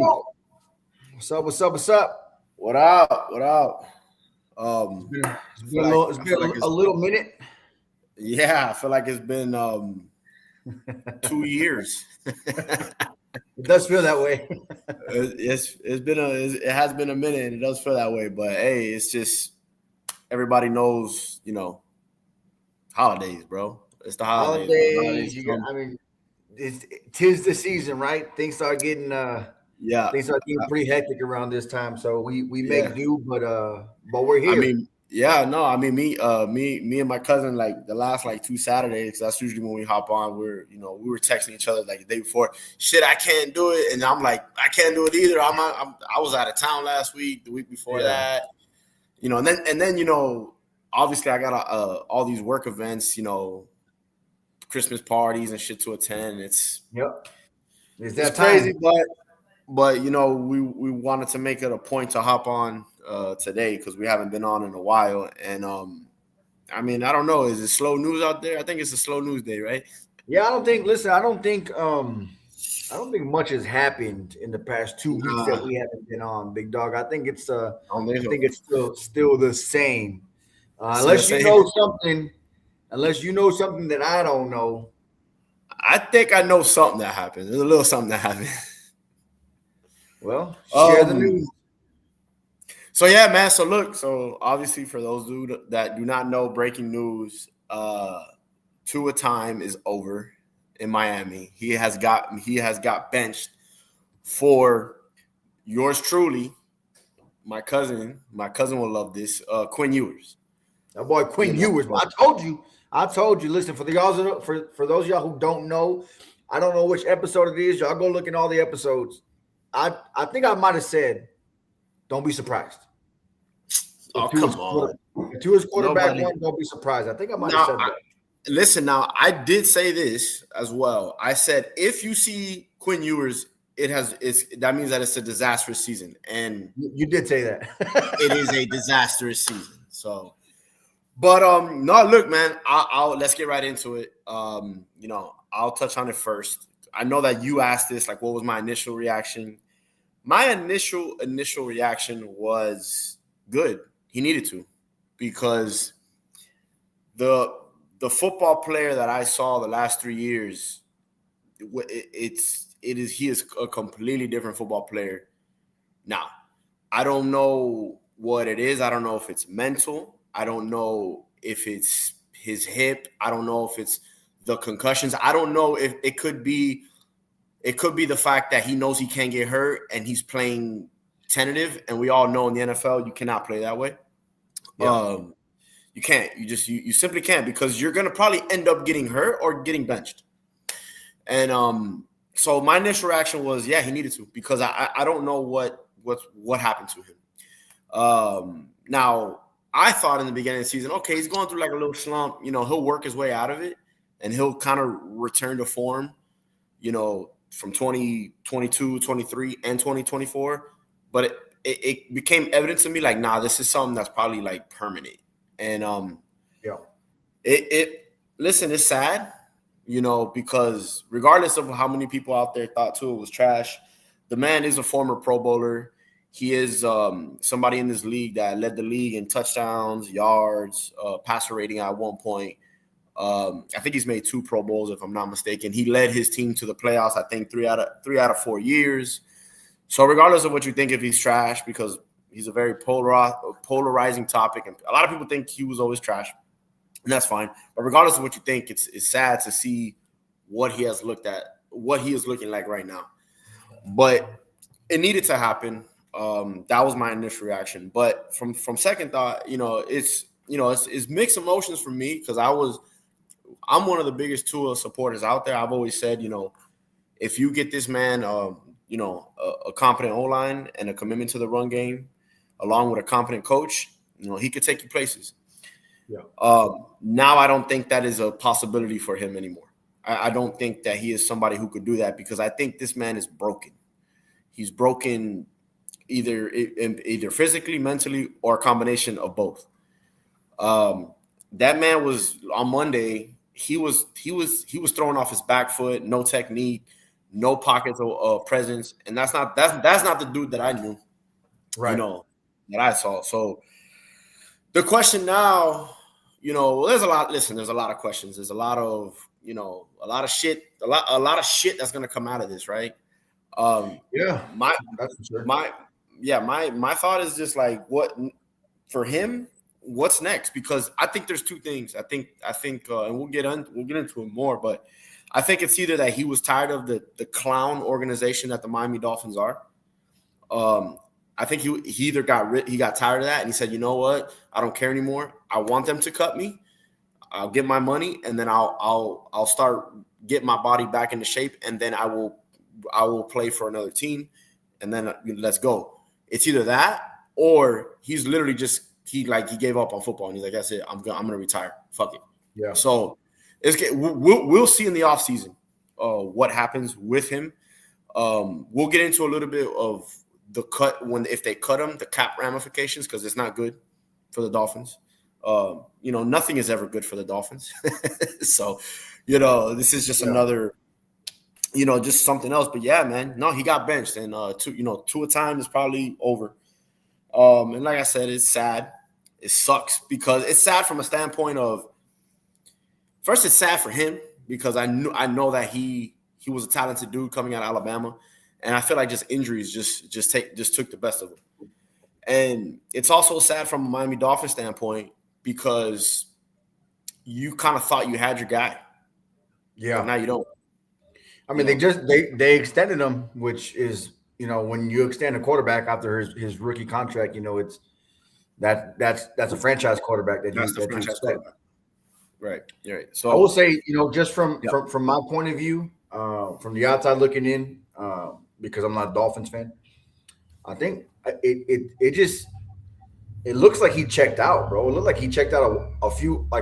What's up? What's up? What's up? What up? What up? It's Um, been it's I been feel a like little it's I been feel like a it's little minute. yeah. I feel like it's been 2 years. It does feel that way. It has been a minute, and it does feel that way. But hey, it's just everybody knows, holidays, bro. It's the holidays. When the Holidays, holidays come, tis the season, right? yeah, Things start getting pretty hectic around this time. So we yeah. make do, but we're I here. mean, yeah, no, I mean me and my cousin like the last like 2 Saturdays. That's usually when we hop on. We were texting each other like the day before. Shit, I can't do it, and I'm like, I can't do it either. I was out of town last week, the week before Yeah. that, and then obviously I got all these work events, Christmas parties and shit to attend. Yep. It's It's that crazy, time. but we wanted to make it a point to hop on today because we haven't been on in a while, and I mean, I don't know, is it slow news out there? I think it's a slow news day, right? Yeah, I don't think. Listen, I don't think much has happened in the past 2 weeks that Nah, we haven't been on, big dog. I don't think I so. think it's still the same. Still the Unless you same. know something, unless you know something that I don't know. I think I know something that happened. There's a little something that happened. Well, share the um news. so yeah, man, so look, so obviously for those that do not know, breaking news, Tua time is over in Miami. He has got benched for yours truly, my cousin will love this. Quinn Ewers. That boy You Quinn know, Ewers. so I told you. Listen, for the y'all for those of y'all who don't know, I don't know which episode it is. Y'all go look in all the episodes. I think I might have said, don't be surprised oh if Tua's come quarter on, if Tua's quarterback nobody. one. Don't be surprised. I think I might have Now, said that. listen. Now, I did say this as well. I said if you see Quinn Ewers, that means that it's a disastrous season, and You did say it that. is a disastrous season. So, but no, look, man. I'll let's get right into it. I'll touch on it first. I know that you asked this, like, what was my initial reaction? My initial reaction was good. He needed to, because the the football player that I saw the last 3 years, he is a completely different football player now. I don't know what it is. I don't know if it's mental. I don't know if it's his hip. I don't know if it's the concussions. I don't know if it could be the fact that he knows he can't get hurt and he's playing tentative. And we all know in the NFL you cannot play that way. Yeah. Um, you can't. You simply can't, because you're gonna probably end up getting hurt or getting benched. And so my initial reaction was, yeah, he needed to, because I don't know what happened to him. Now, I thought in the beginning of the season, okay, he's going through like a little slump. He'll work his way out of it, and he'll kind of return to form. From 2022, 23, and 2024. But it became evident to me, like, nah, this is something that's probably like permanent. And Yeah. it listen, it's sad, because regardless of how many people out there thought Tua was trash, the man is a former Pro Bowler. He is somebody in this league that led the league in touchdowns, yards, passer rating at one point. I think he's made 2 Pro Bowls, if I'm not mistaken. He led his team to the playoffs, I think, three out of 4 years. So regardless of what you think, if he's trash, because he's a very polarizing topic, and a lot of people think he was always trash, and that's fine. But regardless of what you think, it's sad to see what he has looked at, what he is looking like right now. But it needed to happen. That was my initial reaction. But from second thought, it's mixed emotions for me, because I'm one of the biggest Tua supporters out there. I've always said, if you get this man, a competent O line and a commitment to the run game, along with a competent coach, he could take you places. Yeah. Now I don't think that is a possibility for him anymore. I don't think that he is somebody who could do that, because I think this man is broken. He's broken either physically, mentally, or a combination of both. That man was on Monday. He was throwing off his back foot, no technique, no pockets of presence, and that's not the dude that I knew, Right. you know, that I saw. So the question now, you know, there's a lot. Listen, there's a lot of questions. There's a lot of, you know, a lot of shit that's gonna come out of this, right? Yeah, My that's for sure. my thought is just like, what for him? What's next? Because I think there's two things. I think, and we'll get into it more, but I think it's either that he was tired of the clown organization that the Miami Dolphins are. I think he either got tired of that and he said, you know what, I don't care anymore. I want them to cut me. I'll get my money and then I'll start getting my body back into shape, and then I will play for another team, and then let's go. It's either that or he's literally just he gave up on football and he's like, that's it. I'm gonna retire. Fuck it. Yeah. So we'll see in the offseason what happens with him. We'll get into a little bit of the cut if they cut him, the cap ramifications, because it's not good for the Dolphins. You know, nothing is ever good for the Dolphins. So, you know, this is just another, you know, just something else. But yeah, man, no, he got benched, and two a time is probably over. And like I said, it's sad. It sucks because it's sad from a standpoint of, first, it's sad for him because I know that he was a talented dude coming out of Alabama, and I feel like just injuries just took the best of him. And it's also sad from a Miami Dolphins standpoint because you kind of thought you had your guy. Yeah. But now you don't. I mean, they extended him, which is, you know, when you extend a quarterback after his rookie contract, you know, that's a franchise quarterback that you expect. Right. You're right. So I will say, you know, just from my point of view, from the outside looking in, because I'm not a Dolphins fan, I think it looks like he checked out, bro. It looked like he checked out a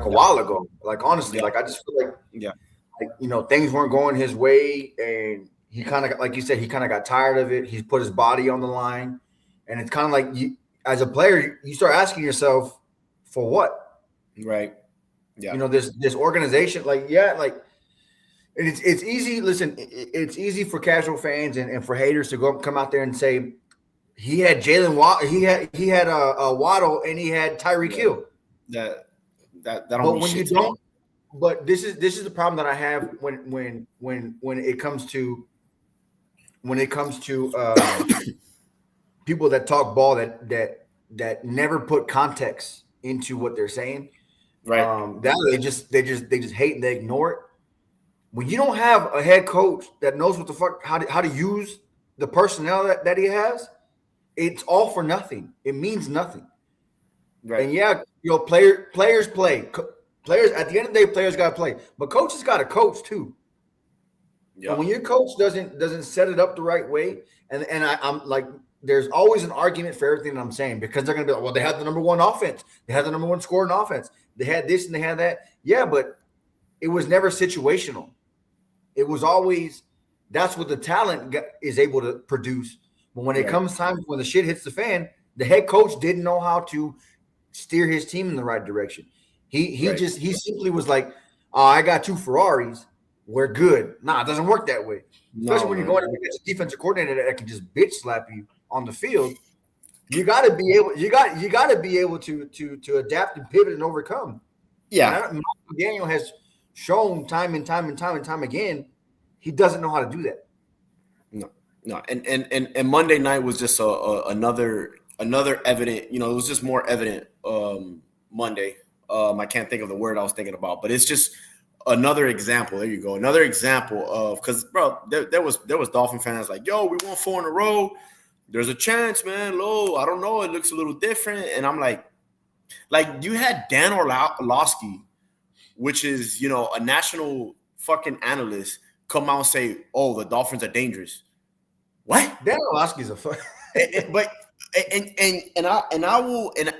while ago. Like, honestly, like I just feel like you know, things weren't going his way, and he kind of, like you said, he kind of got tired of it. He's put his body on the line, and it's kind of like you, as a player, you start asking yourself, for what? Right. Yeah. You know, this organization, it's easy. Listen, it's easy for casual fans and for haters to come out there and say he had Jalen Waddle, he had a Waddle, and he had Tyreek Hill. That don't. But when you don't, but this is the problem that I have when it comes to people that talk ball that never put context into what they're saying. Right. That they just hate and they ignore it. When you don't have a head coach that knows what the fuck how to use the personnel that he has, it's all for nothing. It means nothing. Right. And yeah, you know, players play. Players at the end of the day, players got to play, but coaches got to coach too. Yeah. And when your coach doesn't set it up the right way, and I'm like, there's always an argument for everything that I'm saying, because they're going to be like, well, they had the number one offense, they had the number one scoring offense, they had this and they had that. Yeah, but it was never situational. It was always, that's what the talent is able to produce. But when it comes time, when the shit hits the fan, the head coach didn't know how to steer his team in the right direction. He simply was like, oh, I got two Ferraris, we're good. Nah, it doesn't work that way. Especially when you're going against a defensive coordinator that can just bitch slap you on the field. You got to be able to adapt and pivot and overcome. Yeah, Daniel has shown time and time again he doesn't know how to do that. No, and Monday night was just another evident. You know, it was just more evident Monday. I can't think of the word I was thinking about, but it's just another example. There you go, another example of, because bro, there was Dolphin fans like, yo, we won 4 in a row. There's a chance, man. Low, I don't know. It looks a little different, and I'm like you had Dan Orlovsky, which is, you know, a national fucking analyst, come out and say, oh, the Dolphins are dangerous. What? Dan Orlovsky's a fuck. But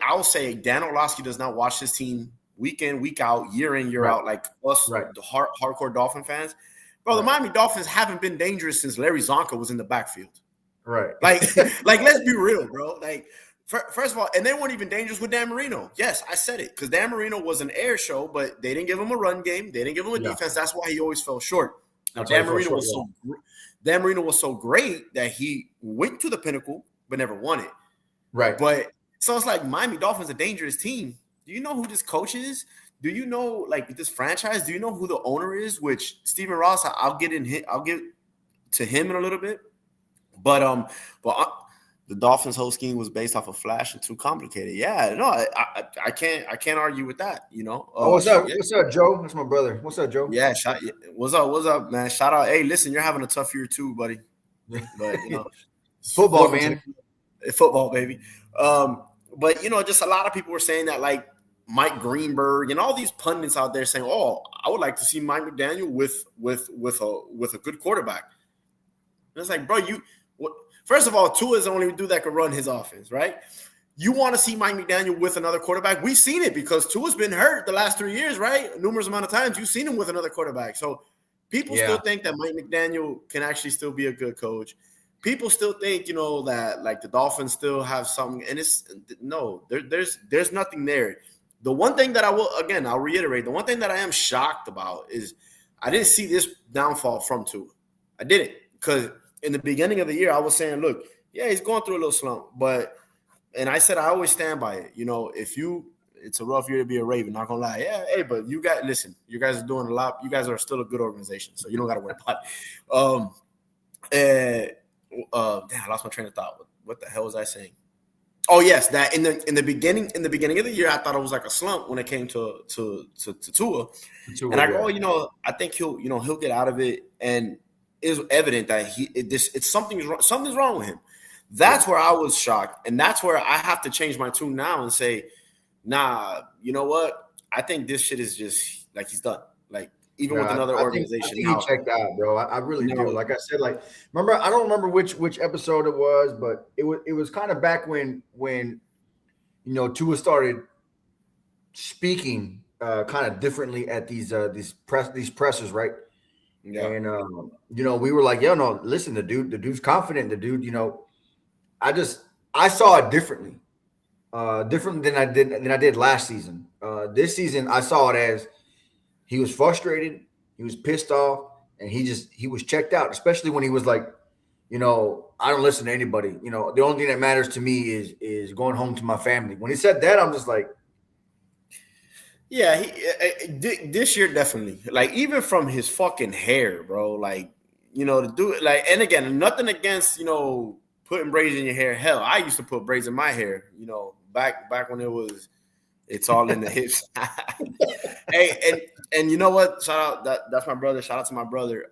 I'll say Dan Orlovsky does not watch his team week in, week out, year in, year out, like us, the hardcore Dolphin fans. Bro, the Miami Dolphins haven't been dangerous since Larry Zonka was in the backfield. Right. Like let's be real, bro. Like, first of all, and they weren't even dangerous with Dan Marino. Yes, I said it, because Dan Marino was an air show, but they didn't give him a run game. They didn't give him a defense. That's why he always fell short. Now, That's why he fell short. Dan Marino was so great that he went to the pinnacle but never won it. Right. But so it's like Miami Dolphins, a dangerous team. Do you know who this coach is? Do you know like this franchise? Do you know who the owner is? Which Stephen Ross, I'll get to him in a little bit. But the Dolphins whole scheme was based off of flash and too complicated. Yeah, no, I can't argue with that. You know. What's up? Yeah. What's up, Joe? That's my brother. What's up, Joe? Yeah, what's up, man? Shout out. Hey, listen, you're having a tough year too, buddy. But you know, football, man. Football, baby. But you know, just a lot of people were saying that, like Mike Greenberg and all these pundits out there saying, "Oh, I would like to see Mike McDaniel with a good quarterback." And it's like, bro, first of all, Tua is the only dude that can run his offense, right? You want to see Mike McDaniel with another quarterback? We've seen it because Tua's been hurt the last 3 years, right? Numerous amount of times. You've seen him with another quarterback. So people still think that Mike McDaniel can actually still be a good coach. People still think, you know, that like the Dolphins still have something, and there's nothing there. The one thing that I'll reiterate, the one thing that I am shocked about is I didn't see this downfall from Tua. I didn't, because in the beginning of the year, I was saying, look, yeah, he's going through a little slump, and I said I always stand by it. You know, it's a rough year to be a Raven, not gonna lie. Yeah, hey, but you guys are doing a lot. You guys are still a good organization, so you don't got to worry about it. Damn, I lost my train of thought. What the hell was I saying? Oh yes, that in the beginning of the year, I thought it was like a slump when it came to Tua. And I go, you know, I think he'll get out of it, and it's evident that something's wrong with him. That's where I was shocked, and that's where I have to change my tune now and say, nah, you know what? I think this shit is just like he's done. Like even with another organization, I think he checked out, bro. I really do. Like I said, like I don't remember which episode it was, but it was kind of back when you know Tua started speaking kind of differently at these pressers, right? Yeah. And you know, we were like, yo, no, listen, the dude's confident. The dude, you know, I saw it differently. Different than I did last season. This season I saw it as he was frustrated, he was pissed off, and he was checked out, especially when he was like, you know, I don't listen to anybody. You know, the only thing that matters to me is going home to my family. When he said that, I'm just like, yeah, this year definitely. Like even from his fucking hair, bro. Like, you know, to do it like, and again, nothing against, you know, putting braids in your hair. Hell, I used to put braids in my hair, you know, back when it's all in the hips. Hey, and you know what? Shout out, that's my brother. Shout out to my brother.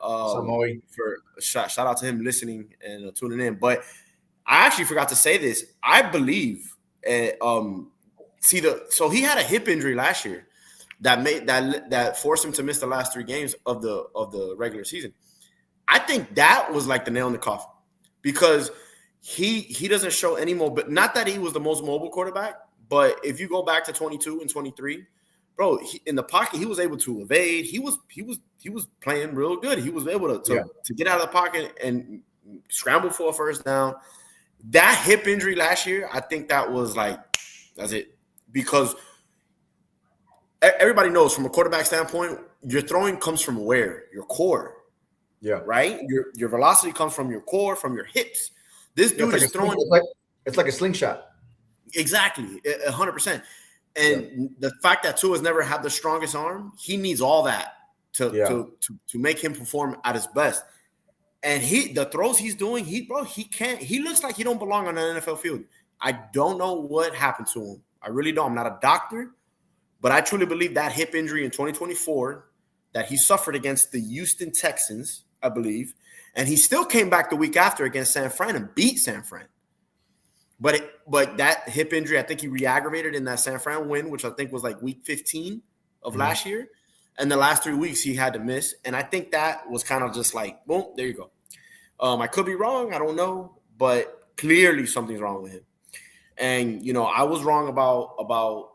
Shout out to him listening and tuning in. But I actually forgot to say this. I believe, so he had a hip injury last year that forced him to miss the last 3 games of the regular season. I think that was like the nail in the coffin because he doesn't show any more, but not that he was the most mobile quarterback, but if you go back to 22 and 23, bro, in the pocket, he was able to evade. He was playing real good. He was able to get out of the pocket and scramble for a first down. That hip injury last year, I think that was like, that's it. Because everybody knows from a quarterback standpoint, your throwing comes from where? Your core. Yeah. Right? Your velocity comes from your core, from your hips. This dude is throwing. It's like a slingshot. Exactly. 100%. And the fact that Tua has never had the strongest arm, he needs all that to make him perform at his best. And the throws he's doing, he looks like he don't belong on an NFL field. I don't know what happened to him. I really don't. I'm not a doctor, but I truly believe that hip injury in 2024 that he suffered against the Houston Texans, I believe, and he still came back the week after against San Fran and beat San Fran. But that hip injury, I think he re-aggravated in that San Fran win, which I think was like week 15 of last year. And the last 3 weeks he had to miss. And I think that was kind of just like, boom, there you go. I could be wrong. I don't know. But clearly something's wrong with him. And, you know, I was wrong about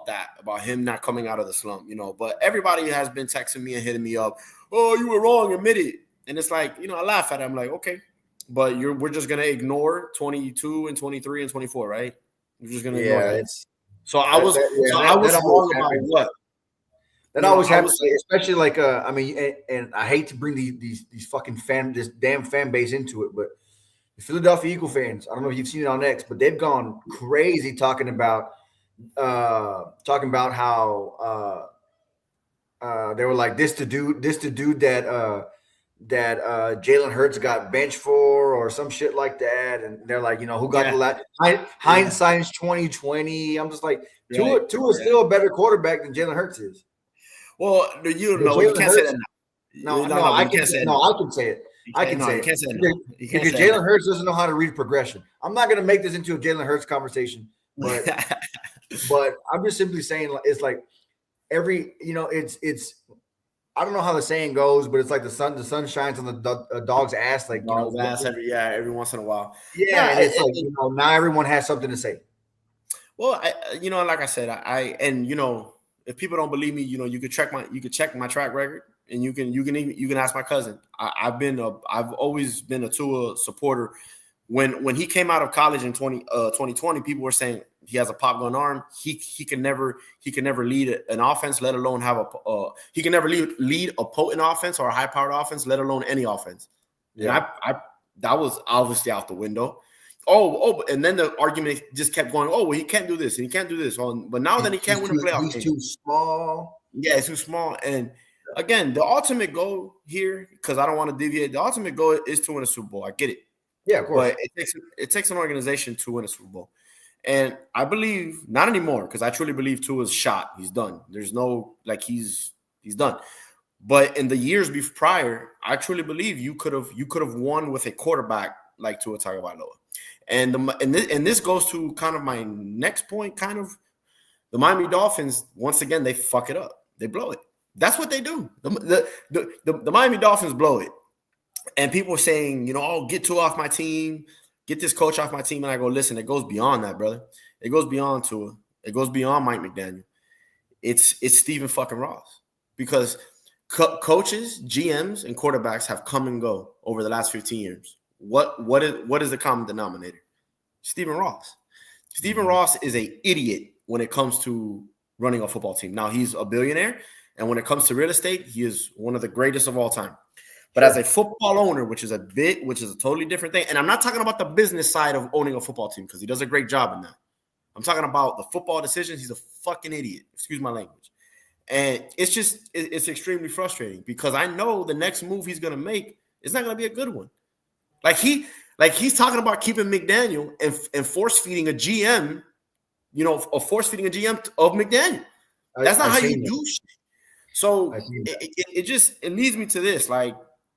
that, about him not coming out of the slump, you know. But everybody has been texting me and hitting me up. Oh, you were wrong. Admit it. And it's like, you know, I laugh at it. I'm like, okay. But we're just going to ignore 22 and 23 and 24, right? We're just going to ignore that. I was wrong about what? That always happens, especially like I mean, and I hate to bring these fucking this damn fan base into it, but the Philadelphia Eagle fans, I don't know if you've seen it on X, but they've gone crazy talking about how they were like this the dude that Jalen Hurts got benched for or some shit like that, and they're like, who got the last hindsight's 2020. I'm just like, Tua is still a better quarterback than Jalen Hurts is. Well, you can't say that now. No, I can say it. I can say it. Because Jalen Hurts doesn't know how to read progression. I'm not going to make this into a Jalen Hurts conversation, but but I'm just simply saying it's like it's I don't know how the saying goes, but it's like the sun shines on the dog's ass, like every once in a while. Yeah, and it's like now everyone has something to say. Well, like I said, if people don't believe me, you could check my track record, and you can ask my cousin. I've always been a Tua supporter. When he came out of college in 2020, people were saying he has a pop gun arm. He can never lead an offense, let alone have he can never lead a potent offense or a high powered offense, let alone any offense. Yeah, and that was obviously out the window. And then the argument just kept going. Oh, well, he can't do this and he can't do this. But now that he can't win a playoff game. He's too small. Yeah, it's too small. And again, the ultimate goal here, because I don't want to deviate, the ultimate goal is to win a Super Bowl. I get it. Yeah, of course. But it takes an organization to win a Super Bowl. And I believe, not anymore, because I truly believe Tua's shot. He's done. There's no, he's done. But in the years prior, I truly believe you could have won with a quarterback like Tua Tagovailoa. And this goes to kind of my next point, kind of the Miami Dolphins, once again, they fuck it up. They blow it. That's what they do. The Miami Dolphins blow it. And people are saying, get Tua off my team, get this coach off my team. And I go, listen, it goes beyond that, brother. It goes beyond Tua. It goes beyond Mike McDaniel. It's Stephen fucking Ross. Because coaches, GMs, and quarterbacks have come and go over the last 15 years. What is the common denominator? Stephen Ross. Stephen Ross is an idiot when it comes to running a football team. Now, he's a billionaire, and when it comes to real estate, he is one of the greatest of all time. But as a football owner, which is a totally different thing, and I'm not talking about the business side of owning a football team because he does a great job in that. I'm talking about the football decisions. He's a fucking idiot. Excuse my language. And it's extremely frustrating because I know the next move he's going to make is not going to be a good one. He's talking about keeping McDaniel and force feeding a GM, force feeding a GM of McDaniel. That's not how you do shit. So it leads me to this. Like,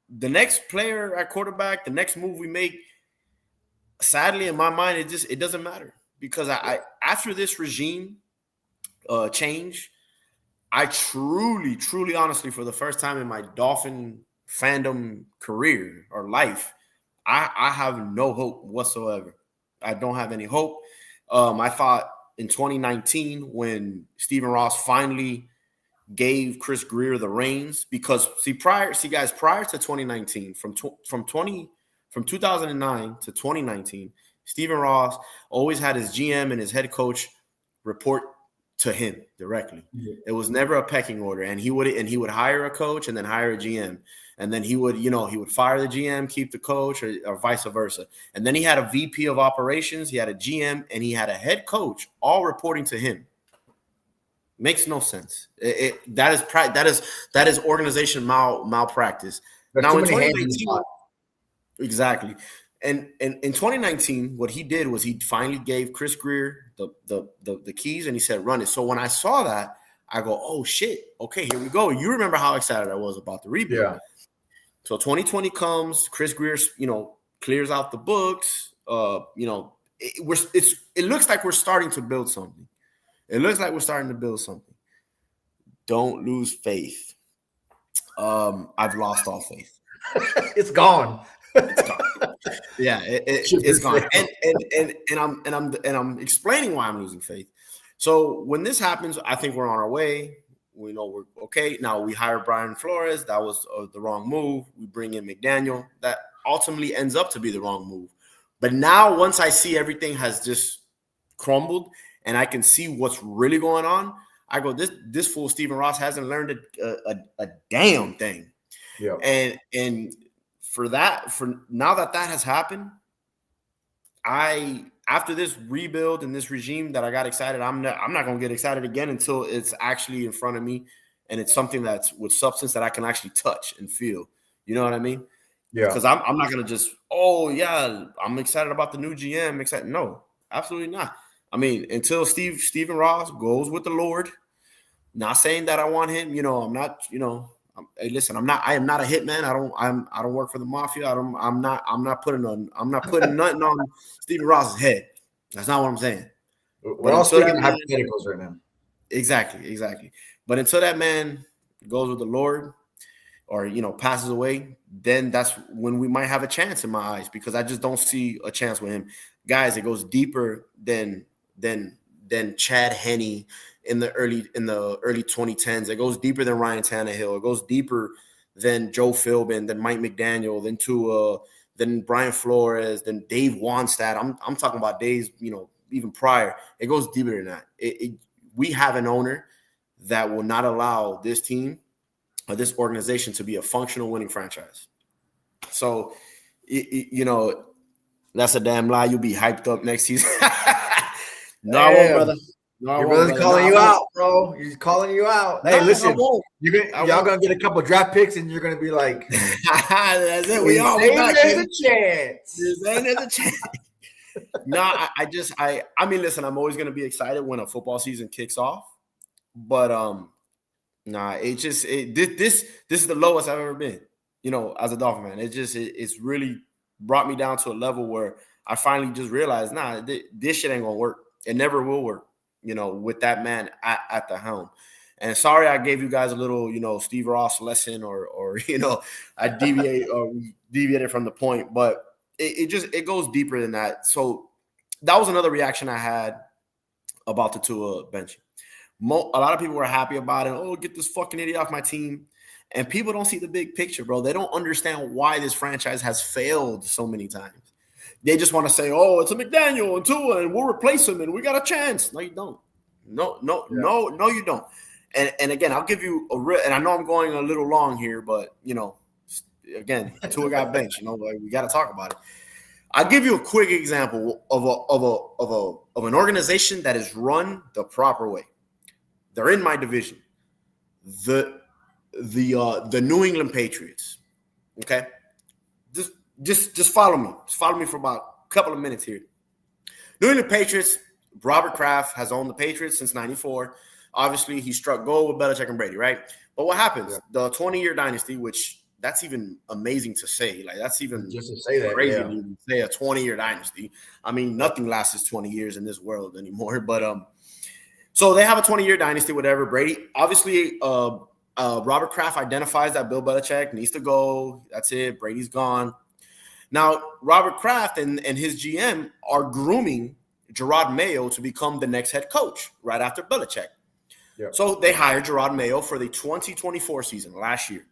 the next player at quarterback, the next move we make, sadly, in my mind, it doesn't matter because I after this regime change, I truly, honestly, for the first time in my Dolphin fandom career or life, I have no hope whatsoever. I don't have any hope. I thought in 2019 when Stephen Ross finally gave Chris Grier the reins, because prior to 2019, from 2009 to 2019, Stephen Ross always had his GM and his head coach report to him directly. Yeah. It was never a pecking order, and he would hire a coach and then hire a GM, and then he would fire the GM, keep the coach, or vice versa. And then he had a VP of operations, he had a GM, and he had a head coach, all reporting to him. Makes no sense. That is organization malpractice. Now in 2019, exactly. And in 2019, what he did was he finally gave Chris Grier the keys, and he said, "Run it." So when I saw that, I go, "Oh shit! Okay, here we go." You remember how excited I was about the rebuild? Yeah. So 2020 comes, Chris Grier, clears out the books. It looks like we're starting to build something. Don't lose faith. I've lost all faith. It's gone. Yeah, it's gone. And I'm explaining why I'm losing faith. So when this happens, I think we're on our way. We know we're okay. Now we hire Brian Flores. That was the wrong move. We bring in McDaniel. That ultimately ends up to be the wrong move. But now once I see everything has just crumbled and I can see what's really going on, I go, this fool Stephen Ross hasn't learned a damn thing. Yeah. And for now that has happened, after this rebuild and this regime that I got excited, I'm not gonna get excited again until it's actually in front of me and it's something that's with substance that I can actually touch and feel. You know what I mean? Yeah. Because I'm not gonna just, oh yeah, I'm excited about the new GM. Excited. No, absolutely not. I mean, until Stephen Ross goes with the Lord. Not saying that I want him. You know, I'm not. You know, hey, listen, I am not a hitman. I don't work for the mafia. I'm not putting nothing on Stephen Ross's head. That's not what I'm saying. We're all speaking hypotheticals right now. Exactly. But until that man goes with the Lord, or passes away, then that's when we might have a chance in my eyes, because I just don't see a chance with him. Guys, it goes deeper than Chad Henne in the early 2010s. It goes deeper than Ryan Tannehill. It goes deeper than Joe Philbin, than Mike McDaniel, than Brian Flores, than Dave Wannstedt. I'm talking about days, even prior. It goes deeper than that. We have an owner that will not allow this team or this organization to be a functional winning franchise. So, that's a damn lie. You'll be hyped up next season. No, I won't, brother. No, your brother's calling you out, bro. He's calling you out. Hey, listen, y'all gonna get a couple draft picks, and you're gonna be like, "That's it. We all there's a chance. There's a chance." No, I mean, listen. I'm always gonna be excited when a football season kicks off, but this is the lowest I've ever been. As a Dolphin fan, it's really brought me down to a level where I finally just realized, this shit ain't gonna work. It never will work, with that man at the helm. And sorry, I gave you guys a little, Steve Ross lesson, or I deviated from the point, but it goes deeper than that. So that was another reaction I had about the Tua bench. A lot of people were happy about it. Oh, get this fucking idiot off my team. And people don't see the big picture, bro. They don't understand why this franchise has failed so many times. They just want to say, oh, it's a McDaniel and Tua, and we'll replace him, and we got a chance. No, you don't. No, you don't. And again, I'll give you and I know I'm going a little long here, but, again, Tua got benched. We got to talk about it. I'll give you a quick example of an organization that is run the proper way. They're in my division. The New England Patriots. Okay? Just follow me. Just follow me for about a couple of minutes here. New England Patriots, Robert Kraft has owned the Patriots since 94. Obviously, he struck gold with Belichick and Brady, right? But what happens? Yeah. The 20-year dynasty, which that's even amazing to say. Like, that's even just to say that, crazy to say a 20-year dynasty. I mean, nothing lasts 20 years in this world anymore. But so they have a 20-year dynasty, whatever. Brady, obviously, Robert Kraft identifies that Bill Belichick needs to go. That's it. Brady's gone. Now, Robert Kraft and his GM are grooming Gerard Mayo to become the next head coach right after Belichick. Yeah. So they hired Gerard Mayo for the 2024 season last year.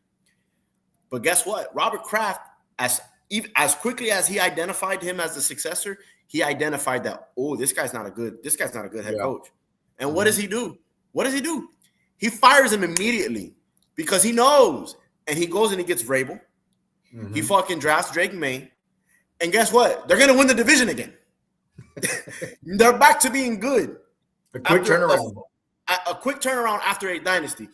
But guess what? Robert Kraft, as quickly as he identified him as the successor, he identified that, this guy's not a good head coach. And what does he do? He fires him immediately because he knows. And he goes and he gets Vrabel. Mm-hmm. He fucking drafts Drake May. And guess what? They're going to win the division again. They're back to being good. A quick turnaround after a dynasty.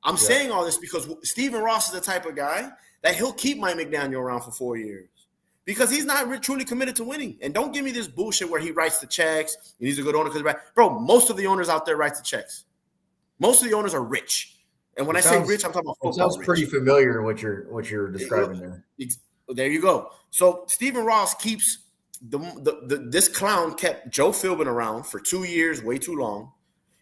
I'm saying all this because Stephen Ross is the type of guy that he'll keep Mike McDaniel around for 4 years because he's not truly committed to winning. And don't give me this bullshit where he writes the checks and he's a good owner. Bro, most of the owners out there write the checks. Most of the owners are rich. And when I say rich, I'm talking about football. It sounds pretty familiar what you're describing there. There you go. So Stephen Ross keeps this clown kept Joe Philbin around for 2 years, way too long.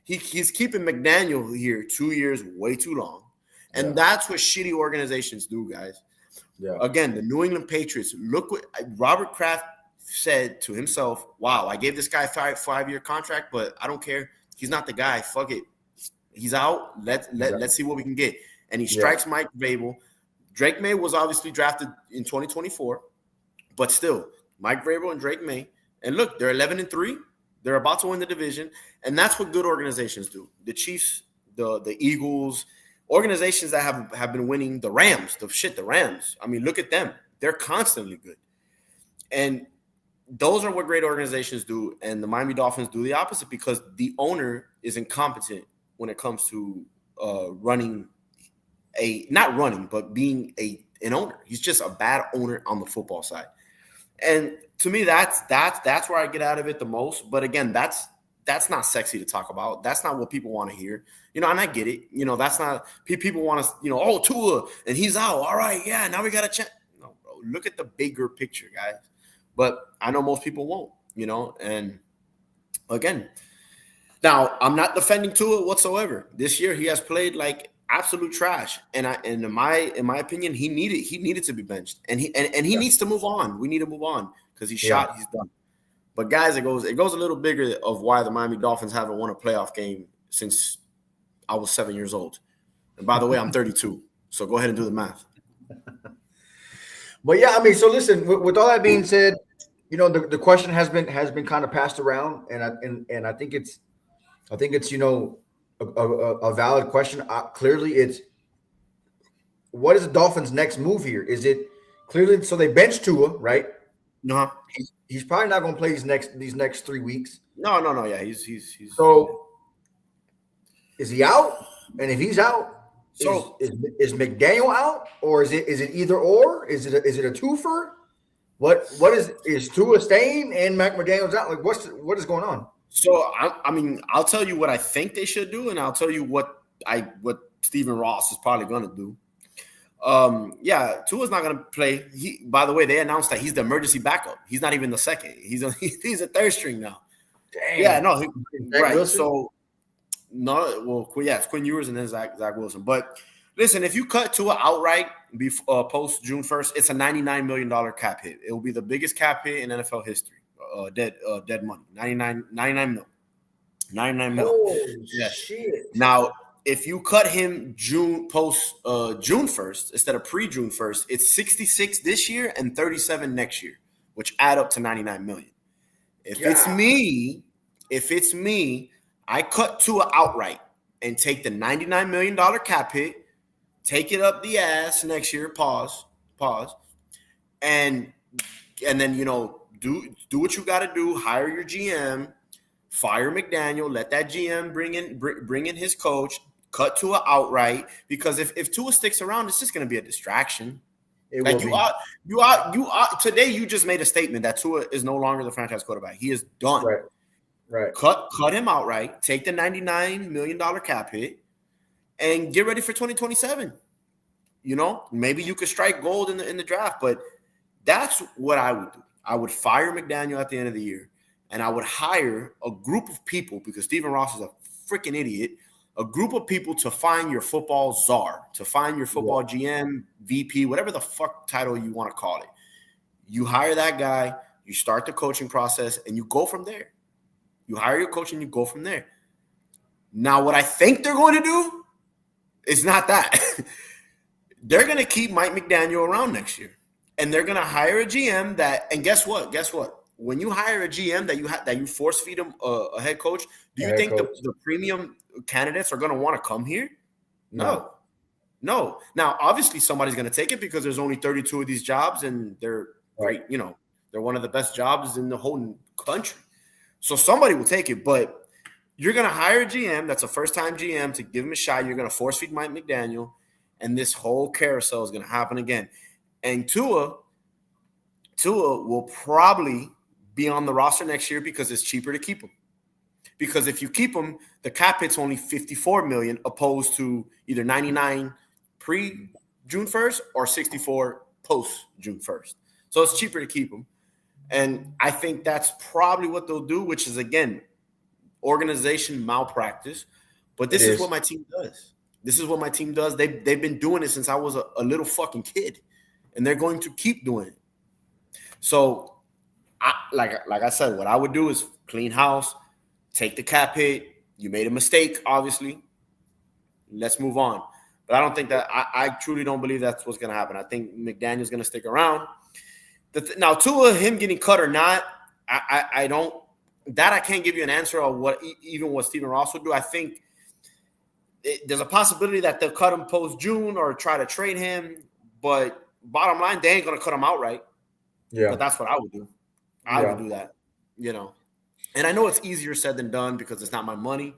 He's keeping McDaniel here 2 years, way too long. And that's what shitty organizations do, guys. Yeah. Again, the New England Patriots, look what Robert Kraft said to himself. Wow, I gave this guy a five-year contract, but I don't care. He's not the guy. Fuck it. He's out. Let's see what we can get. And he strikes Mike Vrabel. Drake May was obviously drafted in 2024, but still, Mike Vrabel and Drake May. And look, they're 11-3. They're about to win the division, and that's what good organizations do. The Chiefs the Eagles, organizations that have been winning. The Rams, the Rams. I mean, look at them. They're constantly good. And those are what great organizations do. And the Miami Dolphins do the opposite because the owner is incompetent when it comes to being an owner. He's just a bad owner on the football side. And to me, that's where I get out of it the most. But again, that's not sexy to talk about. That's not what people want to hear. And I get it. That's not people want to, Tua and he's out. All right, yeah, now we got to check. No, bro. Look at the bigger picture, guys. But I know most people won't, and again, now I'm not defending Tua whatsoever. This year he has played like absolute trash. And in my opinion, he needed to be benched. And he needs to move on. We need to move on because he's shot, he's done. But guys, it goes a little bigger of why the Miami Dolphins haven't won a playoff game since I was 7 years old. And by the way, I'm 32. So go ahead and do the math. But yeah, I mean, so listen, with all that being said, the question has been kind of passed around, and I think it's a valid question. Clearly, it's what is the Dolphins' next move here? Is it clearly so they benched Tua, right? No, he's probably not going to play these next 3 weeks. No. Yeah, he's. So is he out? And if he's out, so is McDaniel out, or is it either or? Is it a twofer? What is Tua staying and McDaniel's out? Like what is going on? So I mean, I'll tell you what I think they should do, and I'll tell you what Stephen Ross is probably going to do. Tua's not going to play. By the way, they announced that he's the emergency backup. He's not even the second. He's a third string now. Dang. Yeah, no, right. Wilson? So no, well, it's Quinn Ewers and then Zach Wilson. But listen, if you cut Tua outright post June 1st, it's a $99 million cap hit. It will be the biggest cap hit in NFL history. Dead money. 99 mil. 99 mil. Oh, yeah. Shit. Now, if you cut him post June 1st instead of pre-June 1st, it's 66 this year and 37 next year, which add up to 99 million. If it's me, I cut Tua outright and take the $99 million cap hit, take it up the ass next year, pause, and then do what you got to do. Hire your GM, fire McDaniel, let that GM bring in his coach, cut Tua outright. Because if Tua sticks around, it's just going to be a distraction. Like you are today. You just made a statement that Tua is no longer the franchise quarterback. He is done. Right. Cut him outright. Take the $99 million cap hit, and get ready for 2027. Maybe you could strike gold in the draft, but that's what I would do. I would fire McDaniel at the end of the year, and I would hire a group of people, because Stephen Ross is a freaking idiot, a group of people to find your football czar, to find your football GM, VP, whatever the fuck title you want to call it. You hire that guy, you start the coaching process, and you go from there. You hire your coach, and you go from there. Now, what I think they're going to do is not that. They're going to keep Mike McDaniel around next year. And they're going to hire a GM and guess what? When you hire a GM that you force feed him a head coach, do you think the premium candidates are going to want to come here? No. Now, obviously somebody's going to take it because there's only 32 of these jobs and they're great. They're one of the best jobs in the whole country. So somebody will take it, but you're going to hire a GM that's a first-time GM to give him a shot. You're going to force feed Mike McDaniel, and this whole carousel is going to happen again. And Tua will probably be on the roster next year because it's cheaper to keep him. Because if you keep him, the cap hit's only $54 million opposed to either 99 pre-June 1st or 64 post-June 1st. So it's cheaper to keep him. And I think that's probably what they'll do, which is, again, organization malpractice. But this is what my team does. This is what my team does. They've been doing it since I was a little fucking kid. And they're going to keep doing it. So, like I said, what I would do is clean house, take the cap hit. You made a mistake, obviously. Let's move on. But I don't think that – I truly don't believe that's what's going to happen. I think McDaniel's going to stick around. Now, Tua, him getting cut or not, I don't – that I can't give you an answer on what Stephen Ross would do. I think there's a possibility that they'll cut him post June or try to trade him. But bottom line, they ain't gonna cut him outright. Yeah, but that's what I would do. I would do that, And I know it's easier said than done because it's not my money.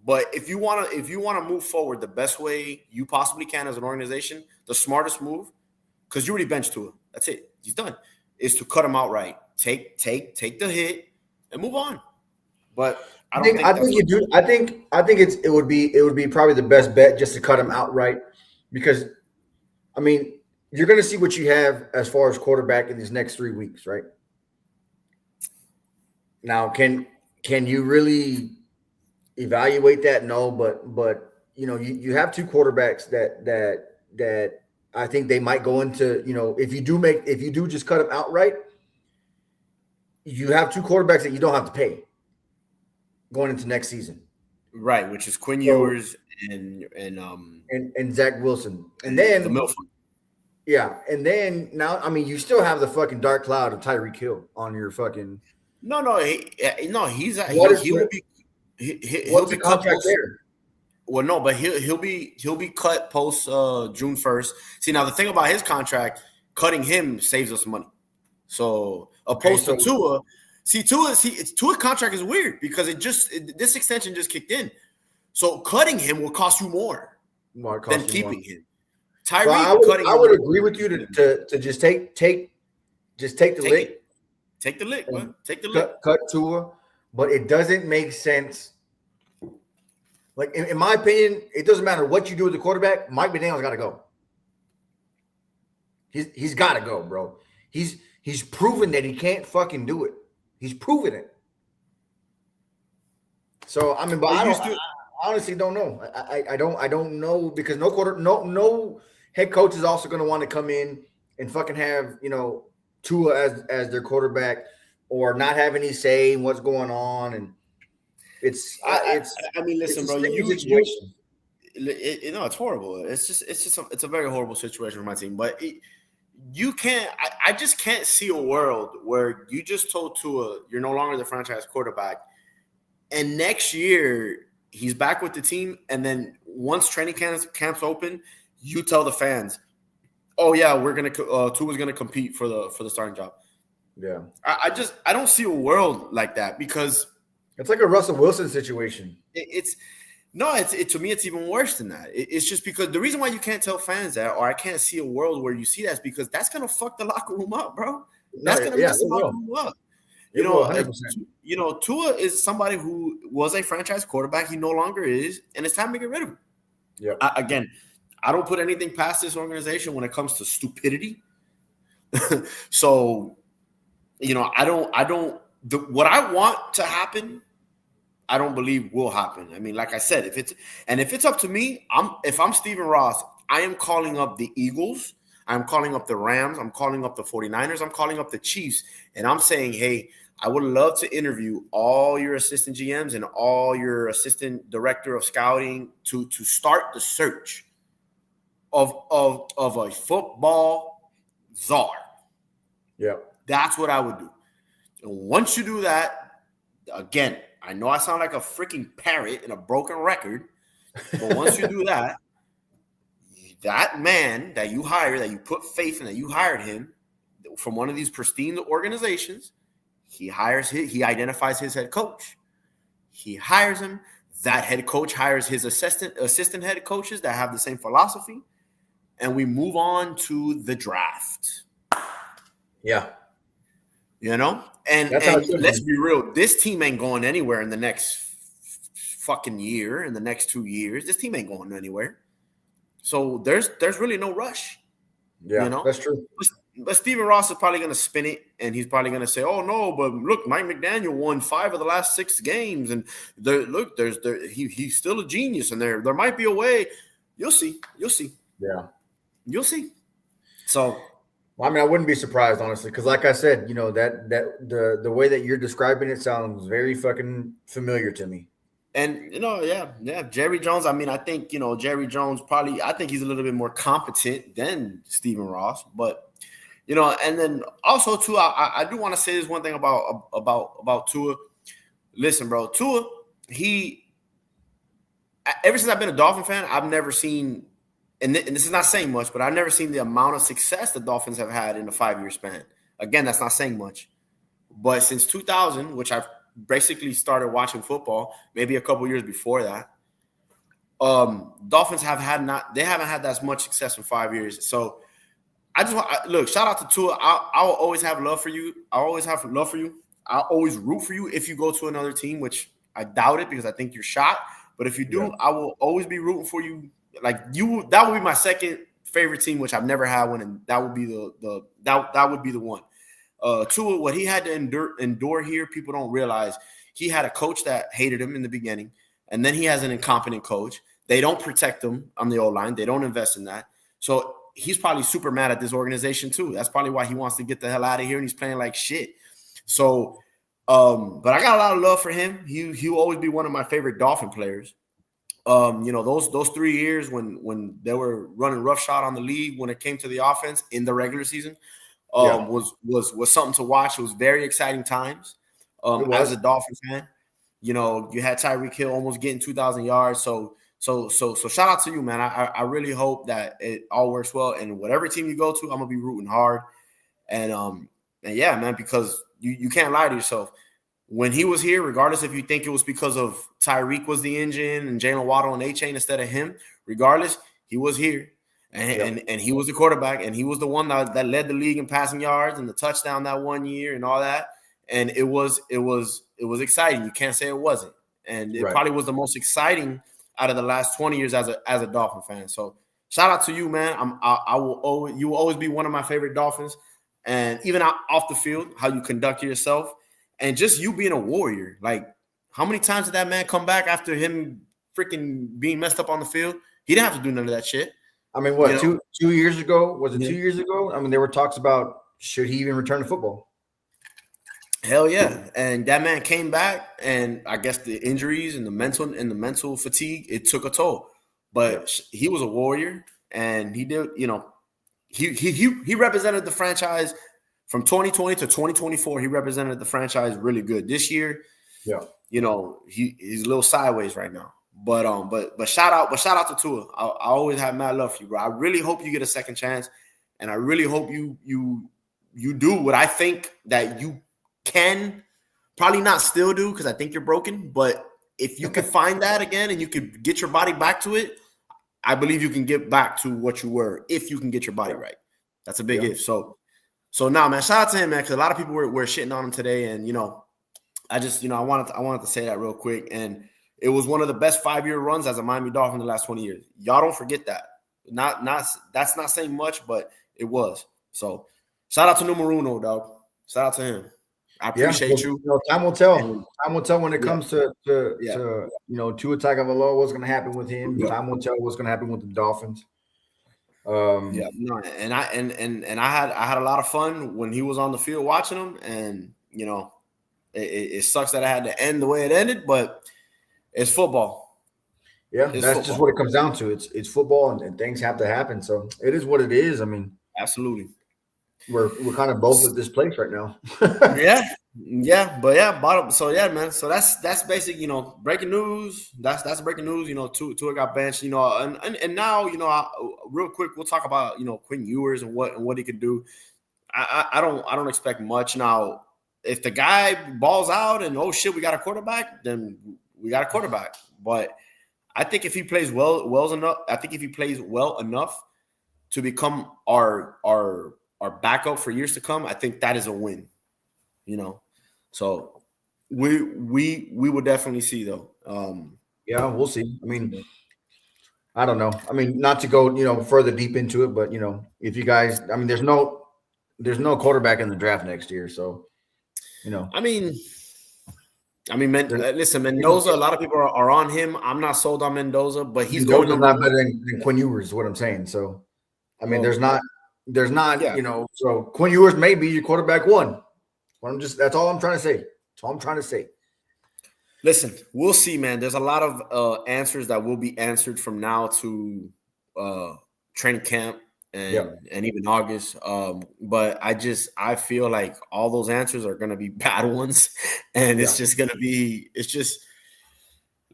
But if you want to move forward the best way you possibly can as an organization, the smartest move, because you already benched Tua. That's it. He's done. Is to cut him outright. Take the hit and move on. But I think you do. I think it would be probably the best bet just to cut him outright, because I mean, you're going to see what you have as far as quarterback in these next 3 weeks, right? Now, can you really evaluate that? No, but you have two quarterbacks that I think they might go into. If you do just cut them outright, you have two quarterbacks that you don't have to pay going into next season, right? Which is Quinn Ewers and Zach Wilson, and then the Milford. Yeah, and then now, I mean, you still have the fucking dark cloud of Tyreek Hill on your fucking. He'll be cut contract there. Well, no, but he'll be cut post June 1st. See, now the thing about his contract, cutting him saves us money. So opposed to Tua, Tua's contract is weird because this extension just kicked in. So cutting him will cost you more than keeping him. Tyreek, I would agree with you to just take the lick. Take the lick, man. Take the lick. Cut Tua, but it doesn't make sense. Like in my opinion, it doesn't matter what you do with the quarterback. Mike McDaniel's got to go. He's got to go, bro. He's proven that he can't fucking do it. He's proven it. So I mean, but I honestly don't know. I don't know because no head coach is also going to want to come in and fucking have Tua as their quarterback or not have any say in what's going on. And it's listen, bro, it's horrible. It's a very horrible situation for my team. But you can't. I just can't see a world where you just told Tua you're no longer the franchise quarterback, and next year he's back with the team, and then once training camps open, you tell the fans, "Oh yeah, Tua's gonna compete for the starting job." Yeah, I don't see a world like that because it's like a Russell Wilson situation. To me it's even worse than that. It's just because the reason why you can't tell fans that, or I can't see a world where you see that, is because that's gonna fuck the locker room up, bro. That's gonna mess the locker room up. Tua is somebody who was a franchise quarterback. He no longer is, and it's time to get rid of him. Yeah. Again, I don't put anything past this organization when it comes to stupidity. So, what I want to happen, I don't believe will happen. I mean, like I said, if it's up to me, if I'm Stephen Ross, I am calling up the Eagles, I'm calling up the Rams, I'm calling up the 49ers, I'm calling up the Chiefs, and I'm saying, hey, I would love to interview all your assistant GMs and all your assistant director of scouting to start the search of a football czar. Yeah. That's what I would do. And once you do that, again, I know I sound like a freaking parrot in a broken record, but once you do that, that man that you hire, that you put faith in, that you hired him from one of these pristine organizations, he identifies his head coach. He hires him. That head coach hires his assistant head coaches that have the same philosophy, and we move on to the draft. Yeah. And let's be real. This team ain't going anywhere in the next fucking year, in the next 2 years. This team ain't going anywhere. So there's really no rush. Yeah, that's true. But Stephen Ross is probably going to spin it, and he's probably going to say, "Oh no, but look, Mike McDaniel won 5 of the last 6 games, and he's still a genius, and there might be a way." You'll see. Yeah, you'll see. So, I mean, I wouldn't be surprised, honestly, because like I said, that the way that you're describing it sounds very fucking familiar to me. And Jerry Jones. I mean, I think Jerry Jones probably. I think he's a little bit more competent than Stephen Ross, but and then also too, I do want to say this one thing about Tua. Listen, bro, Tua, ever since I've been a Dolphin fan, I've never seen, and this is not saying much, but I've never seen the amount of success the Dolphins have had in a 5-year span. Again, that's not saying much. But since 2000, which I've basically started watching football, maybe a couple years before that, Dolphins haven't had that much success in 5 years. So I just want look, shout out to Tua. I will always have love for you. I always have love for you. I'll always root for you if you go to another team, which I doubt it because I think you're shot. But if you do, I will always be rooting for you. Like you, that would be my second favorite team, which I've never had one, and that would be that would be the one. Tua, what he had to endure here, people don't realize. He had a coach that hated him in the beginning, and then he has an incompetent coach. They don't protect him on the O-line. They don't invest in that. So he's probably super mad at this organization too. That's probably why he wants to get the hell out of here, and he's playing like shit. So, but I got a lot of love for him. He will always be one of my favorite Dolphin players. Those 3 years when they were running roughshod on the league when it came to the offense in the regular season, was something to watch. It was very exciting times. As a Dolphin fan, you had Tyreek Hill almost getting 2,000 yards. So shout out to you, man. I really hope that it all works well. And whatever team you go to, I'm gonna be rooting hard. And yeah, man, because you can't lie to yourself. When he was here, regardless if you think it was because of Tyreek was the engine and Jalen Waddle and A-Chain instead of him, regardless, he was here. And he was the quarterback, and he was the one that led the league in passing yards and the touchdown that 1 year and all that. And it was exciting. You can't say it wasn't. And it probably was the most exciting out of the last 20 years as a Dolphin fan. So shout out to you, man. You will always be one of my favorite Dolphins. And even off the field, how you conduct yourself, and just you being a warrior. Like, how many times did that man come back after him freaking being messed up on the field? He didn't have to do none of that shit. I mean, what, 2 years ago? Was it 2 years ago? I mean, there were talks about should he even return to football? Hell yeah. And that man came back, and I guess the injuries and the mental fatigue, it took a toll. But he was a warrior, and he did, he represented the franchise from 2020 to 2024. He represented the franchise really good. This year, he's a little sideways right now. But shout out to Tua. I always have mad love for you, bro. I really hope you get a second chance, and I really hope you do what I think that you can probably not still do, because I think you're broken. But if you could find that again and you could get your body back to it, I believe you can get back to what you were if you can get your body right. That's a big if. So now, man, shout out to him, man, because a lot of people were shitting on him today, and I wanted to say that real quick. And it was one of the best 5-year runs as a Miami Dolphin in the last 20 years. Y'all don't forget that. That's not saying much, but it was. So shout out to Numero Uno, dog. Shout out to him. I appreciate you. Time will tell. Time will tell when it comes to Tua Tagovailoa, what's going to happen with him. Time will tell what's going to happen with the Dolphins. And I had a lot of fun when he was on the field watching him, and it sucks that I had to end the way it ended, but it's football. Yeah, that's just what it comes down to. It's football, and things have to happen. So it is what it is. I mean, absolutely. We're kind of both at this place right now. Bottom. So yeah, man. So that's basic. Breaking news. That's breaking news. Tua got benched. And now real quick we'll talk about Quinn Ewers and what he could do. I don't expect much now. If the guy balls out and oh shit, we got a quarterback, then we got a quarterback. But I think if he plays well enough to become our backup for years to come, I think that is a win. So we will definitely see though. We'll see. I mean, I don't know. I mean, not to go further deep into it, but if you guys, I mean, there's no quarterback in the draft next year, so I mean, listen, Mendoza. A lot of people are on him. I'm not sold on Mendoza, but he's going not better than Quinn Ewers, is what I'm saying. So, I mean, there's not, so Quinn Ewers may be your quarterback one. That's all I'm trying to say. That's all I'm trying to say. Listen, we'll see, man. There's a lot of answers that will be answered from now to training camp and even August. But I feel like all those answers are going to be bad ones, and it's just going to be. It's just.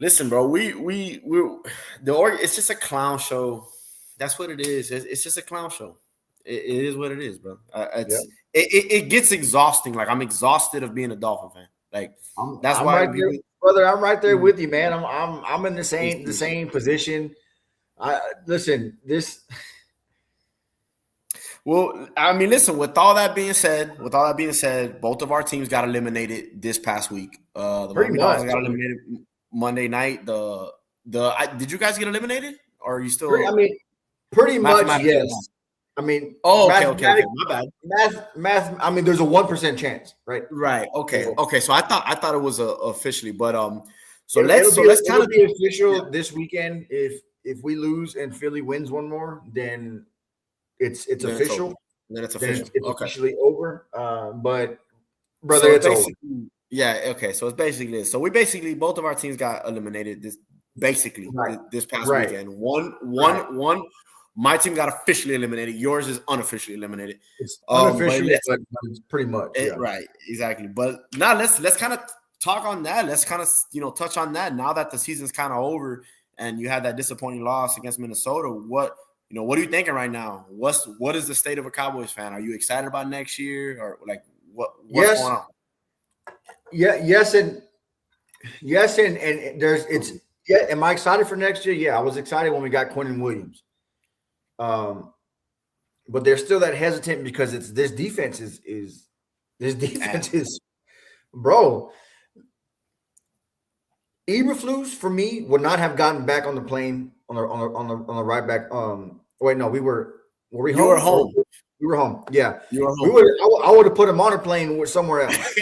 Listen, bro, it's just a clown show. That's what it is. It's just a clown show. It is what it is, bro. Yeah. It gets exhausting. Like I'm exhausted of being a Dolphin fan. Like that's I'm why right there, brother. I'm right there with you, man. I'm in the same position. Listen, this. Well, I mean, listen. With all that being said, both of our teams got eliminated this past week. The Miami Dolphins got eliminated Monday night. Did you guys get eliminated, or are you still? Pretty much, yes. I mean, okay. My bad. Math. I mean, there's a 1% chance, right? Right. Okay. So I thought it was officially, but let's kind of be official this weekend. If we lose and Philly wins one more, then it's official. Then it's official. It's officially over. But brother, it's over. Yeah. Okay. So it's basically this. So we basically both of our teams got eliminated this past weekend. One. My team got officially eliminated. Yours is unofficially eliminated. It's unofficially, but it's pretty much right. Exactly. But now let's kind of talk on that. Let's kind of touch on that now that the season's kind of over and you had that disappointing loss against Minnesota. What are you thinking right now? What is the state of a Cowboys fan? Are you excited about next year, or like what's going on? Yes, and am I excited for next year? Yeah, I was excited when we got Quinnen Williams. But they're still that hesitant because this defense is bro. Eberflus for me would not have gotten back on the plane on the ride back. Wait, no, were we home? You were home. We were home. Yeah, you were home. I would have put him on a plane somewhere else.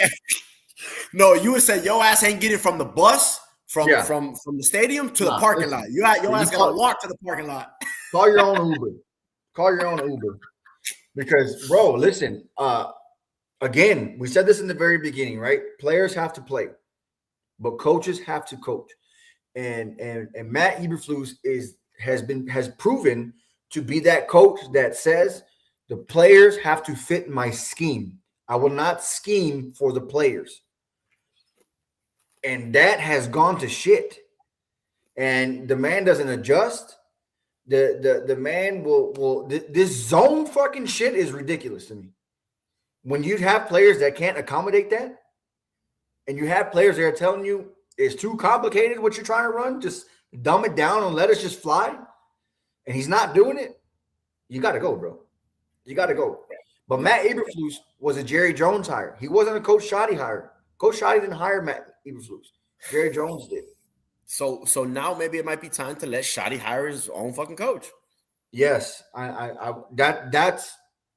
No, you would say your ass ain't getting from the bus from the stadium to the parking lot. Your ass gotta walk to the parking lot. Call your own Uber. Because, bro, listen, again, we said this in the very beginning, right? Players have to play, but coaches have to coach. And Matt Eberflus has proven to be that coach that says the players have to fit my scheme. I will not scheme for the players. And that has gone to shit. And the man doesn't adjust. The man will this zone fucking shit is ridiculous to me. When you have players that can't accommodate that, and you have players that are telling you it's too complicated what you're trying to run, just dumb it down and let us just fly, and he's not doing it, you got to go, bro. You got to go. But Matt Eberflus was a Jerry Jones hire. He wasn't a Coach Shoddy hire. Coach Shoddy didn't hire Matt Eberflus. Jerry Jones did. So now maybe it might be time to let Shoddy hire his own fucking coach. Yes, that's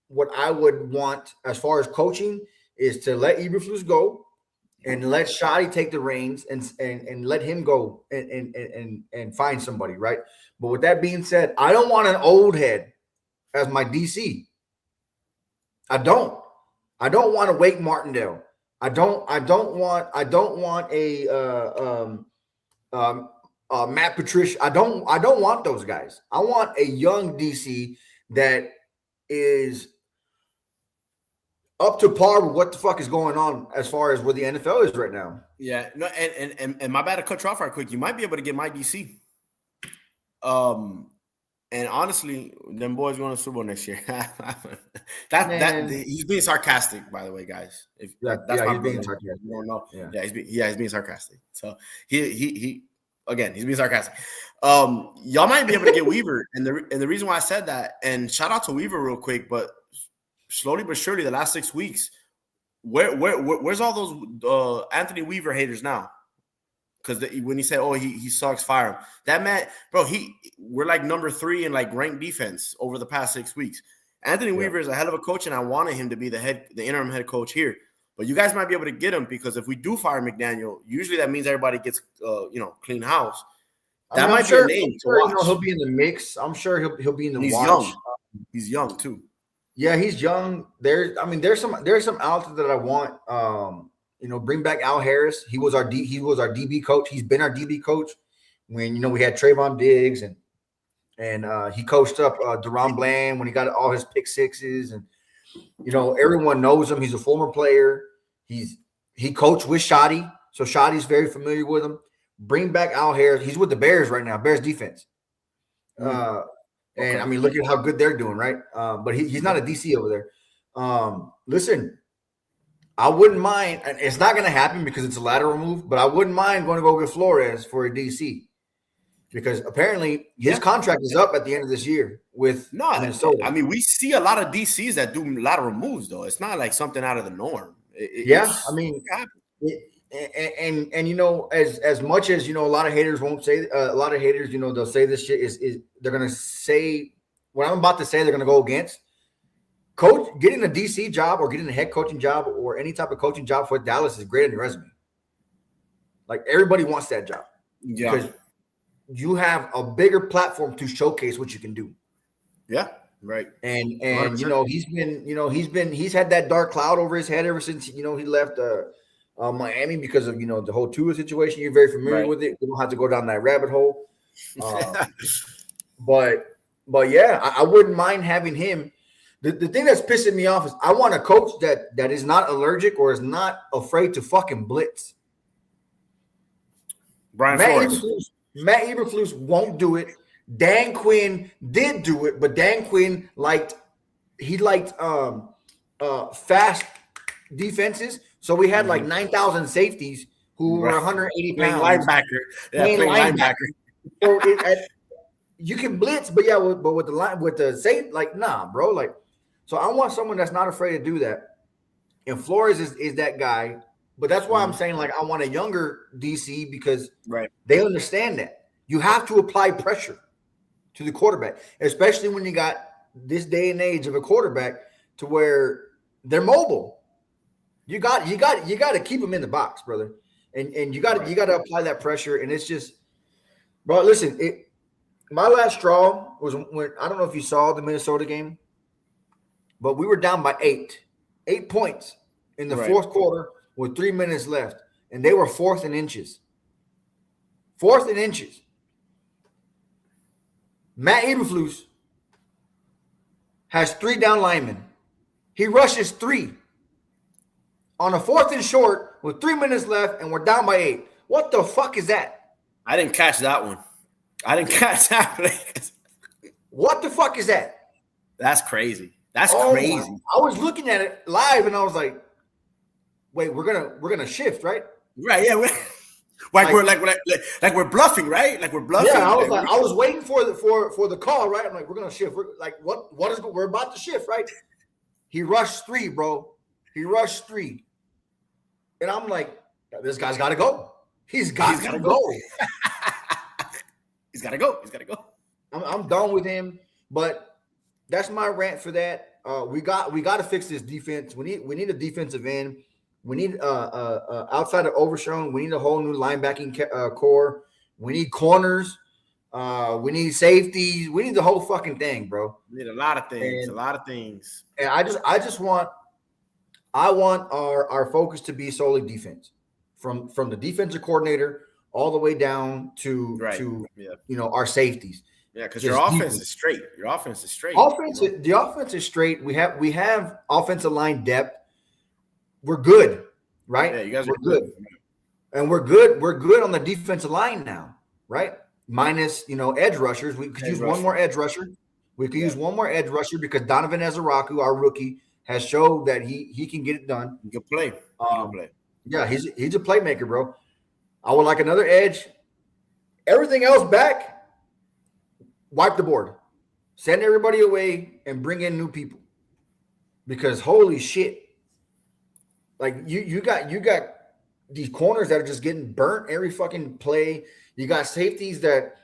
what I would want as far as coaching is to let Eberflus go and let Shoddy take the reins and let him go and find somebody, right? But with that being said, I don't want an old head as my DC. I don't want to Wake Martindale. I don't want a Matt Patricia. I don't want those guys. I want a young DC that is up to par with what the fuck is going on as far as where the NFL is right now. Yeah, no, and my bad to cut you off right quick. You might be able to get my DC. And honestly, them boys going to Super Bowl next year. He's being sarcastic, by the way, guys. He's being sarcastic. You don't know. Yeah, he's being sarcastic. So he's being sarcastic. Y'all might be able to get Weaver, and the reason why I said that, and shout out to Weaver real quick, but slowly but surely, the last 6 weeks, where's all those Anthony Weaver haters now? Because when he said, "Oh, he sucks, fire him." That man, bro, we're like number 3 in like ranked defense over the past 6 weeks. Anthony Weaver is a hell of a coach, and I wanted him to be the interim head coach here. But you guys might be able to get him because if we do fire McDaniel, usually that means everybody gets clean house. That might be a name to watch. He'll be in the mix. I'm sure he'll be in the watch. Young. He's young too. Yeah, he's young. There's some out there that I want. Bring back Al Harris. He was our DB coach. He's been our DB coach when we had Trayvon Diggs and he coached up Deron Bland when he got all his pick sixes, and everyone knows him. He's a former player. He coached with Shoddy, so Shoddy's very familiar with him. Bring back Al Harris. He's with the Bears right now. Bears defense. And I mean, look at how good they're doing, right? But he's not a DC over there. Listen, I wouldn't mind, and it's not going to happen because it's a lateral move, but I wouldn't mind going to go get Flores for a DC because apparently his contract is up at the end of this year with Minnesota. I mean, we see a lot of DCs that do lateral moves, though. It's not like something out of the norm. I mean, and you know, as much as, you know, a lot of haters won't say, a lot of haters, you know, they'll say this shit is they're going to say what I'm about to say, they're going to go against. Coach, getting a DC job or getting a head coaching job or any type of coaching job for Dallas is great on your resume. Like, everybody wants that job. Yeah. Because you have a bigger platform to showcase what you can do. Yeah, right. And you know, he's had that dark cloud over his head ever since, you know, he left Miami because of, you know, the whole Tua situation. You're very familiar with it. You don't have to go down that rabbit hole. But yeah, I wouldn't mind having him. The thing that's pissing me off is I want a coach that is not allergic or is not afraid to fucking blitz. Matt Eberflus won't do it. Dan Quinn did do it, but Dan Quinn liked fast defenses. So we had like 9,000 safeties who were 180 pounds. Linebacker. Yeah, linebacker. So you can blitz, but yeah, but with the safe, like, nah, bro. Like, so I want someone that's not afraid to do that. And Flores is that guy. But that's why I'm saying, like, I want a younger DC because they understand that. You have to apply pressure to the quarterback, especially when you got this day and age of a quarterback to where they're mobile. You got to keep them in the box, brother. And you got to apply that pressure. And it's just, bro, listen, my last straw was when, I don't know if you saw the Minnesota game, but we were down by 8 points in the fourth quarter with 3 minutes left, and they were fourth and inches. Matt Eberflus has 3 down linemen. He rushes 3 on a 4th and short with 3 minutes left, and we're down by 8. What the fuck is that? I didn't catch that one. I didn't catch that play. What the fuck is that? That's crazy. That's crazy. I was looking at it live, and I was like, "Wait, we're gonna shift, right?" Right? Yeah. We're bluffing, right? Like we're bluffing. Yeah, I was waiting for the call, right? I'm like, we're gonna shift. We're like, we're about to shift, right? He rushed 3, bro. He rushed 3, and I'm like, this guy's got to go. He's got to go. He's got to go. I'm done with him. But that's my rant for that. We got to fix this defense. We need a defensive end. We need outside of Overshown, we need a whole new linebacking core. We need corners. We need safeties. We need the whole fucking thing, bro. We need a lot of things. And I want our focus to be solely defense, from the defensive coordinator all the way down to you know, our safeties. Yeah, because your offense is straight. The offense is straight. We have offensive line depth. We're good, right? Yeah, you guys are good. And we're good. We're good on the defensive line now, right? Minus, you know, edge rushers. We could use one more edge rusher. We could use one more edge rusher because Donovan Ezeraku, our rookie, has showed that he can get it done. He can play. Yeah, he's a playmaker, bro. I would like another edge. Everything else back, wipe the board. Send everybody away and bring in new people. Because holy shit. Like you got these corners that are just getting burnt every fucking play. You got safeties that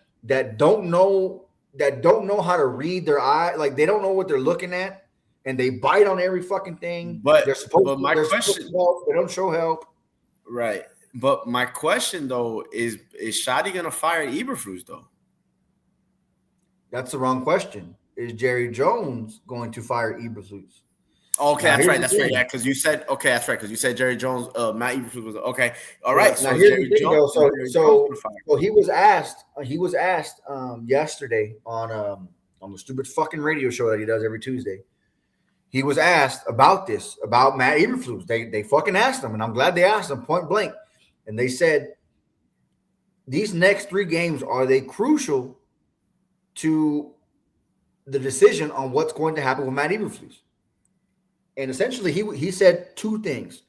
don't know how to read their eye, like they don't know what they're looking at, and they bite on every fucking thing. But they're supposed to help, they don't show help. Right. But my question though is Shadi gonna fire Eberflus though? That's the wrong question. Is Jerry Jones going to fire Eberflus? Okay, that's right. Yeah, because you said that's right. Because you said Jerry Jones, Matt Eberflus was okay. All right. So here's the thing, though. So he was asked. Yesterday on the stupid fucking radio show that he does every Tuesday. He was asked about Matt Eberflus. They fucking asked him, and I'm glad they asked him point blank. And they said, these next 3 games, are they crucial to the decision on what's going to happen with Matt Eberflus? And essentially, he said 2 things.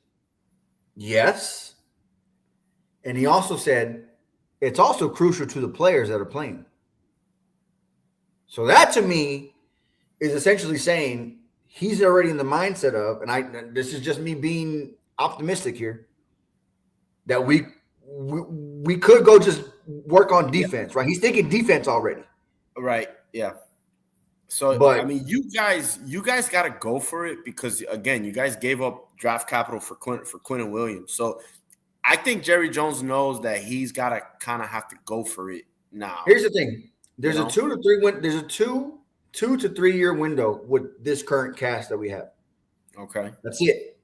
Yes. And he also said it's also crucial to the players that are playing. So that to me is essentially saying he's already in the mindset of, and this is just me being optimistic here, that we could go just work on defense, right? He's thinking defense already. Right. Yeah. So, But I mean, you guys got to go for it because, again, you guys gave up draft capital for Quentin Williams. So, I think Jerry Jones knows that he's got to kind of have to go for it now. Here's the thing: there's a 2 to 3 year window with this current cast that we have. Okay, that's it.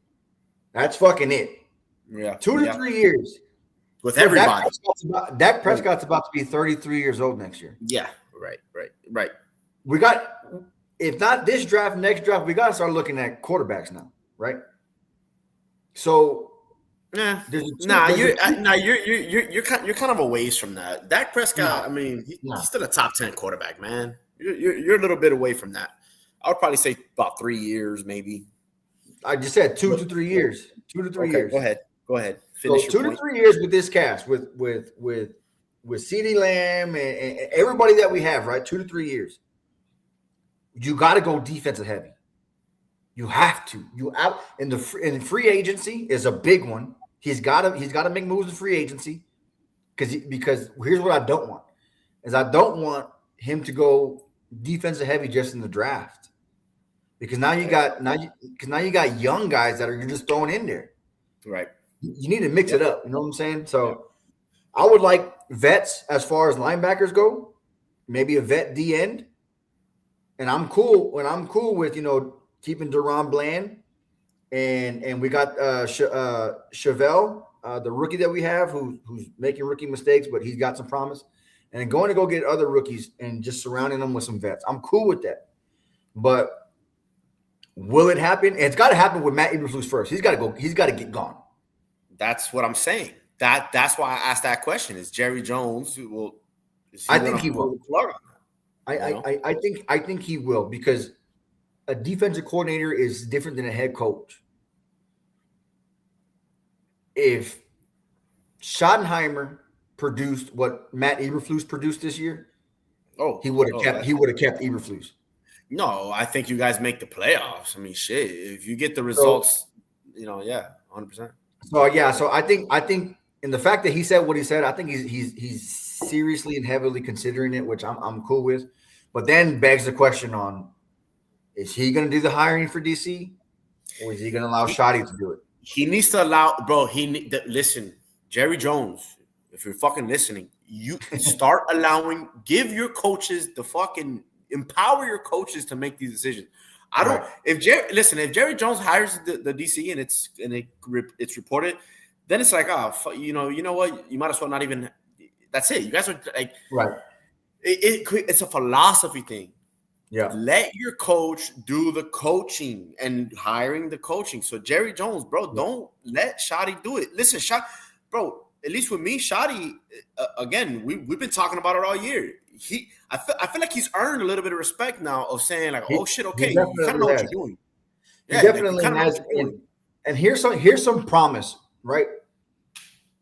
That's fucking it. Yeah, 2 to 3 years with everybody. Dak Prescott's about to be 33 years old next year. Yeah, right. We got, if not this draft, next draft, we got to start looking at quarterbacks now, right? So, you're kind of a ways from that. Dak Prescott, I mean, he's still a top 10 quarterback, man. You're a little bit away from that. I would probably say about 3 years, maybe. I just said 2 to 3 years. 2 to 3 years. Go ahead. Finish so 2 to 3 years with this cast, with CeeDee Lamb and everybody that we have, right? 2 to 3 years. You got to go defensive heavy. You have to. In free agency is a big one. He's got to make moves in free agency because here's what I don't want is I don't want him to go defensive heavy just in the draft because now you got young guys that you're just throwing in there. Right. You need to mix it up. You know what I'm saying? So I would like vets as far as linebackers go, maybe a vet D end. And I'm cool with, keeping Deron Bland and we got Chevelle, the rookie that we have who's making rookie mistakes, but he's got some promise. And then going to go get other rookies and just surrounding them with some vets. I'm cool with that. But will it happen? It's got to happen with Matt Eberflus first. He's got to go. He's got to get gone. That's what I'm saying. That's why I asked that question. Is Jerry Jones I think he will. I think he will because a defensive coordinator is different than a head coach. If Schottenheimer produced what Matt Eberflus produced this year, he would have kept Eberflus. No, I think you guys make the playoffs. I mean, shit. If you get the results, 100%. So I think in the fact that he said what he said, I think he's seriously and heavily considering it, which I'm cool with. But then begs the question on, is he going to do the hiring for DC or is he going to allow Shotty to do it? He needs to allow, bro. Listen, Jerry Jones, if you're fucking listening, you start give your coaches empower your coaches to make these decisions. If Jerry Jones hires the DC and it's reported, then it's like, you know what? You might as well not even. That's it. You guys are like, right. It's a philosophy thing. Yeah. Let your coach do the coaching and hiring the coaching. So Jerry Jones, bro, don't let Shotty do it. Listen, bro, at least with me, Shotty, again, we've been talking about it all year. I feel like he's earned a little bit of respect now of saying like, oh shit, okay, you kind of know what you're doing. He definitely has. And here's some promise, right?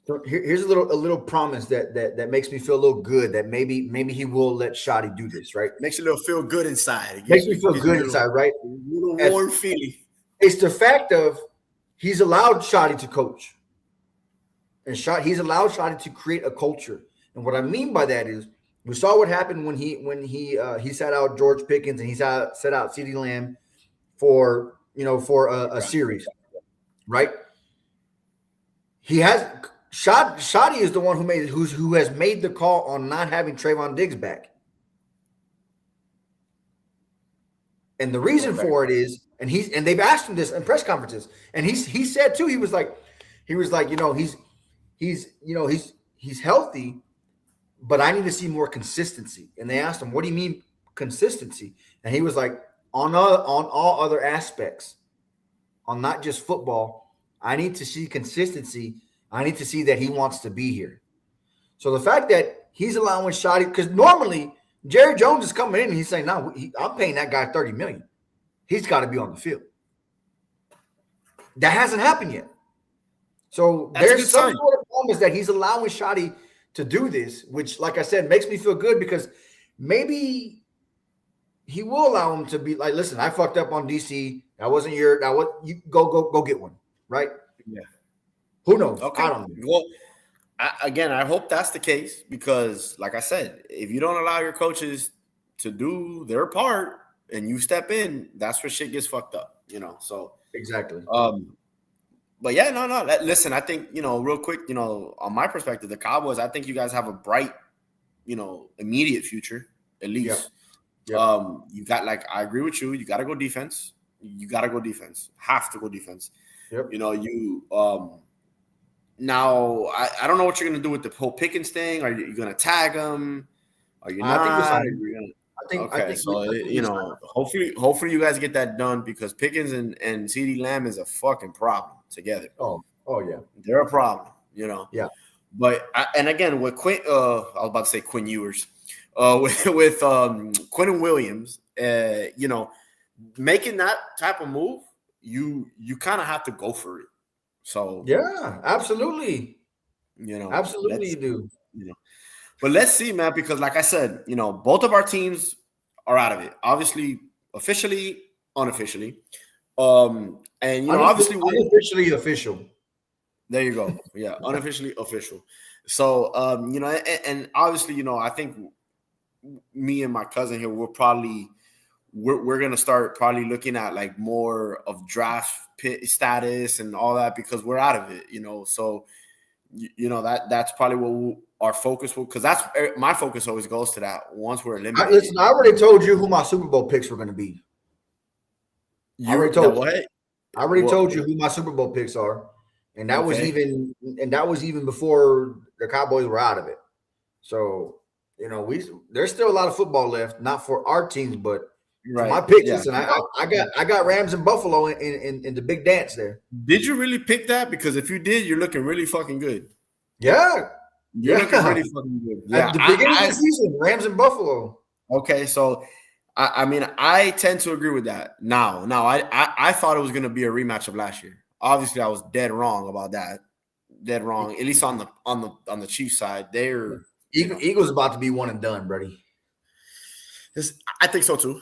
So here's a little promise that makes me feel a little good that maybe he will let Shotty do this, right? Makes you feel good inside. Makes me feel good inside, right? A little warm feeling. It's the fact of he's allowed Shotty to coach. And he's allowed Shotty to create a culture. And what I mean by that is we saw what happened when he sat out George Pickens and he set out CeeDee Lamb for a series, right? He has Shotty is the one who has made the call on not having Trayvon Diggs back. And the reason for it is, and they've asked him this in press conferences, and he said too, he was like, he's healthy, but I need to see more consistency. And they asked him, what do you mean consistency? And he was like, on all other aspects, on not just football, I need to see consistency. I need to see that he wants to be here. So the fact that he's allowing Shoddy, because normally Jerry Jones is coming in and he's saying, "No, I'm paying that guy $30 million. He's got to be on the field." That hasn't happened yet. So there's some sort of promise that he's allowing Shoddy to do this, which, like I said, makes me feel good because maybe he will allow him to be like, "Listen, I fucked up on DC. That wasn't your. That what you go get one, right?" Yeah. Who knows? Okay. I don't know. Well, I hope that's the case because, like I said, if you don't allow your coaches to do their part and you step in, that's where shit gets fucked up, So exactly. But yeah, no. Listen, I think real quick, on my perspective, the Cowboys, I think you guys have a bright, immediate future at least. Yeah. You got I agree with you. You got to go defense. You got to go defense. Have to go defense. Yep. Now, I don't know what you're going to do with the whole Pickens thing. Are you going to tag him? Are you not? I think hopefully you guys get that done because Pickens and CeeDee Lamb is a fucking problem together. Oh yeah. They're a problem, Yeah. But and again with Quinn, I was about to say Quinn Ewers, with Quentin Williams, making that type of move, you kind of have to go for it. So yeah, absolutely. Absolutely you do. But let's see, man, because like I said, both of our teams are out of it. Obviously, officially, unofficially. And obviously unofficially official. There you go. Yeah, unofficially official. So and obviously, I think me and my cousin here, we're gonna start probably looking at more of draft pit status and all that because we're out of it, So that's probably what our focus will, because that's my focus always goes to that once we're eliminated. Listen, I already told you who my Super Bowl picks were going to be. I already told you who my Super Bowl picks are, and that was even before the Cowboys were out of it. So there's still a lot of football left, not for our teams, but for my picks. Yeah. And I got Rams and Buffalo in the big dance there. Did you really pick that? Because if you did, you're looking really fucking good. Yeah. You're looking really fucking good. Yeah. At the beginning of the season, Rams and Buffalo. Okay, so I tend to agree with that. Now, I thought it was going to be a rematch of last year. Obviously, I was dead wrong about that. Dead wrong. At least on the Chiefs side, they're Eagles about to be one and done, buddy. I think so too.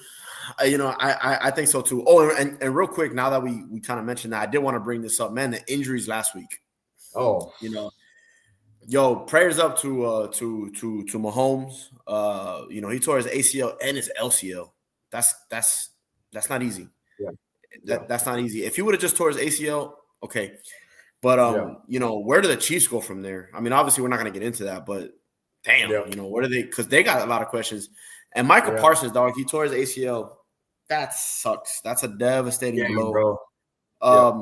I think so too. Oh, and real quick, now that we kind of mentioned that, I did want to bring this up, man. The injuries last week. Oh, prayers up to Mahomes. He tore his ACL and his LCL. That's not easy. Yeah. That's not easy. If he would have just tore his ACL, okay. But where do the Chiefs go from there? I mean, obviously we're not going to get into that, but damn, where do they? Because they got a lot of questions. And Michael Parsons, dog, he tore his ACL. That sucks. That's a devastating blow, bro.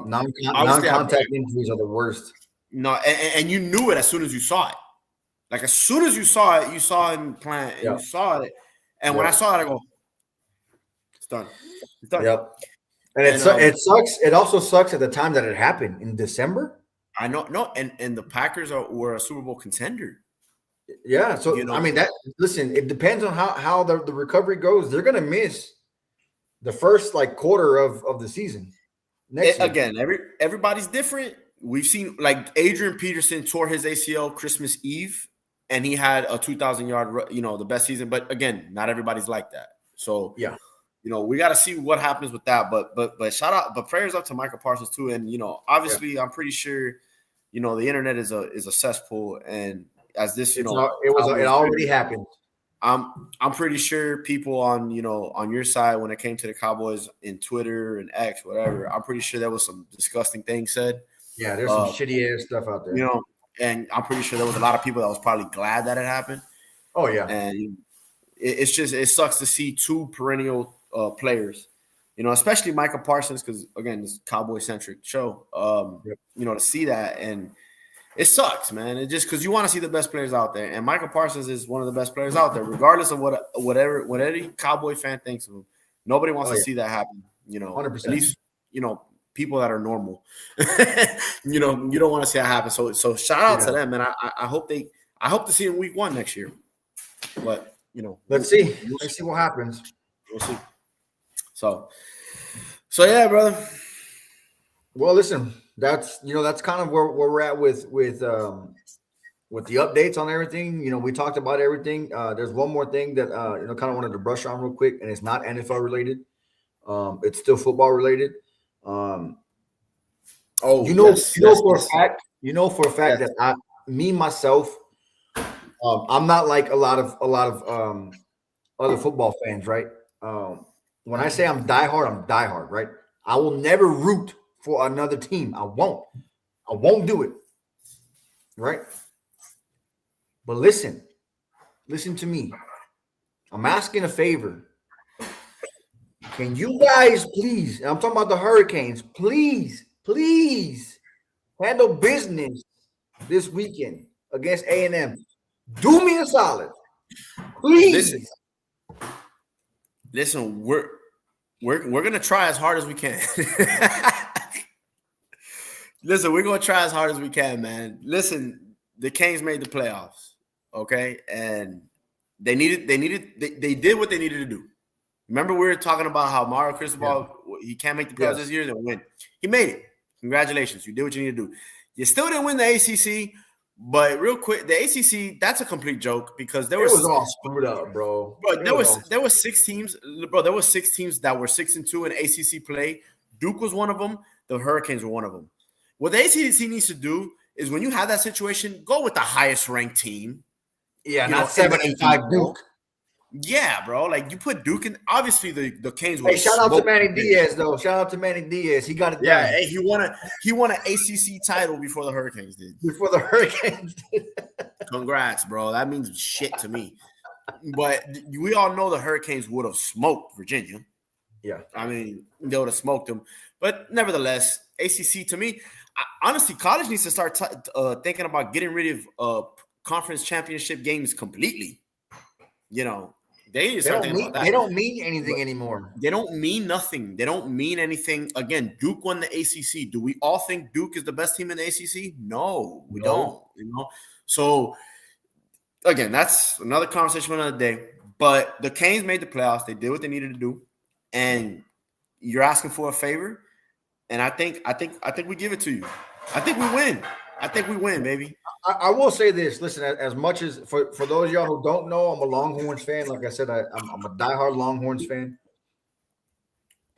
Non-contact injuries are the worst. No, and you knew it as soon as you saw it. Like as soon as you saw it, you saw him plant, and you saw it. And when I saw it, I go, "It's done. It's done." Yep. And it sucks. It also sucks at the time that it happened in December. I know. No, and the Packers were a Super Bowl contender. Yeah. So I mean, listen, it depends on how the recovery goes. They're gonna miss the first quarter of the season. Next year. Again, everybody's different. We've seen Adrian Peterson tore his ACL Christmas Eve, and he had a 2,000-yard, the best season. But again, not everybody's like that. So yeah, we got to see what happens with that. But shout out, but prayers up to Michael Parsons too. And obviously, I'm pretty sure, the internet is a cesspool, and as this, it already happened. I'm pretty sure people on your side when it came to the Cowboys in Twitter and X, whatever, I'm pretty sure there was some disgusting things said. Yeah, there's some shitty ass stuff out there. And I'm pretty sure there was a lot of people that was probably glad that it happened. Oh yeah. And it sucks to see two perennial players, especially Michael Parsons, because again, it's a Cowboy centric show. To see that, and it sucks, man. It just because you want to see the best players out there, and Michael Parsons is one of the best players out there, regardless of what any Cowboy fan thinks of him. Nobody wants to see that happen. 100%. At least people that are normal. You don't want to see that happen. So shout out to them, and I hope I hope to see him week 1 next year. But let's see. Let's see what happens. We'll see. So yeah, brother. Well, listen, that's kind of where we're at with the updates on everything. We talked about everything. There's one more thing that kind of wanted to brush on real quick, and it's not NFL related. It's still football related. Yes. For a fact that myself, I'm not like a lot of other football fans, right? When I say I'm diehard, right? I will never root for another team. I won't do it, right? But listen to me. I'm asking a favor. Can you guys please, and I'm talking about the Hurricanes, please handle business this weekend against A&M. Do me a solid. Please. Listen, we're gonna try as hard as we can. Listen, we're gonna try as hard as we can, man. Listen, the Canes made the playoffs, okay, and they did what they needed to do. Remember, we were talking about how Mario Cristobal he can't make the playoffs this year. They'll win. He made it. Congratulations, you did what you need to do. You still didn't win the ACC, but real quick, the ACC that's a complete joke because there was all screwed up, bro. There was 6 teams, bro. There was 6 teams that were 6-2 in ACC play. Duke was one of them. The Hurricanes were one of them. What the ACC needs to do is when you have that situation, go with the highest ranked team. Yeah, not 7-5 Duke. Yeah, bro. Like you put Duke in. Obviously, the Canes. Hey, shout out to Manny Diaz, though. Shout out to Manny Diaz. He got it done. Yeah, hey, he won an ACC title before the Hurricanes did. Congrats, bro. That means shit to me. But we all know the Hurricanes would have smoked Virginia. Yeah, I mean they would have smoked them. But nevertheless, ACC to me, honestly, college needs to start thinking about getting rid of conference championship games completely. They don't mean anything anymore. They don't mean nothing. They don't mean anything. Again, Duke won the ACC. Do we all think Duke is the best team in the ACC? No, we don't. So again, that's another conversation for another day. But the Canes made the playoffs. They did what they needed to do, and you're asking for a favor. And I think we give it to you. I think we win. I think we win, baby. I will say this. Listen, as much as for those of y'all who don't know, I'm a Longhorns fan. Like I said, I'm a diehard Longhorns fan.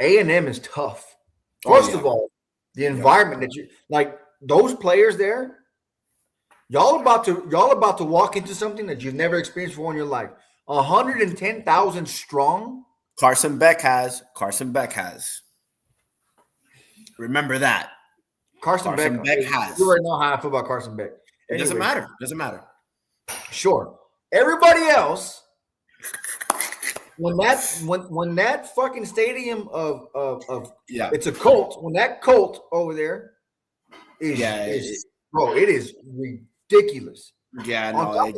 A&M is tough. First of all, the environment that you like, those players there, y'all about to walk into something that you've never experienced before in your life. 110,000 strong. Carson Beck has. Remember that. Carson Beck has. You already know how I feel about Carson Beck. It doesn't matter. Doesn't matter. Sure. Everybody else, when that fucking stadium of it's a cult. When that cult over there is bro, it is ridiculous. Yeah, no,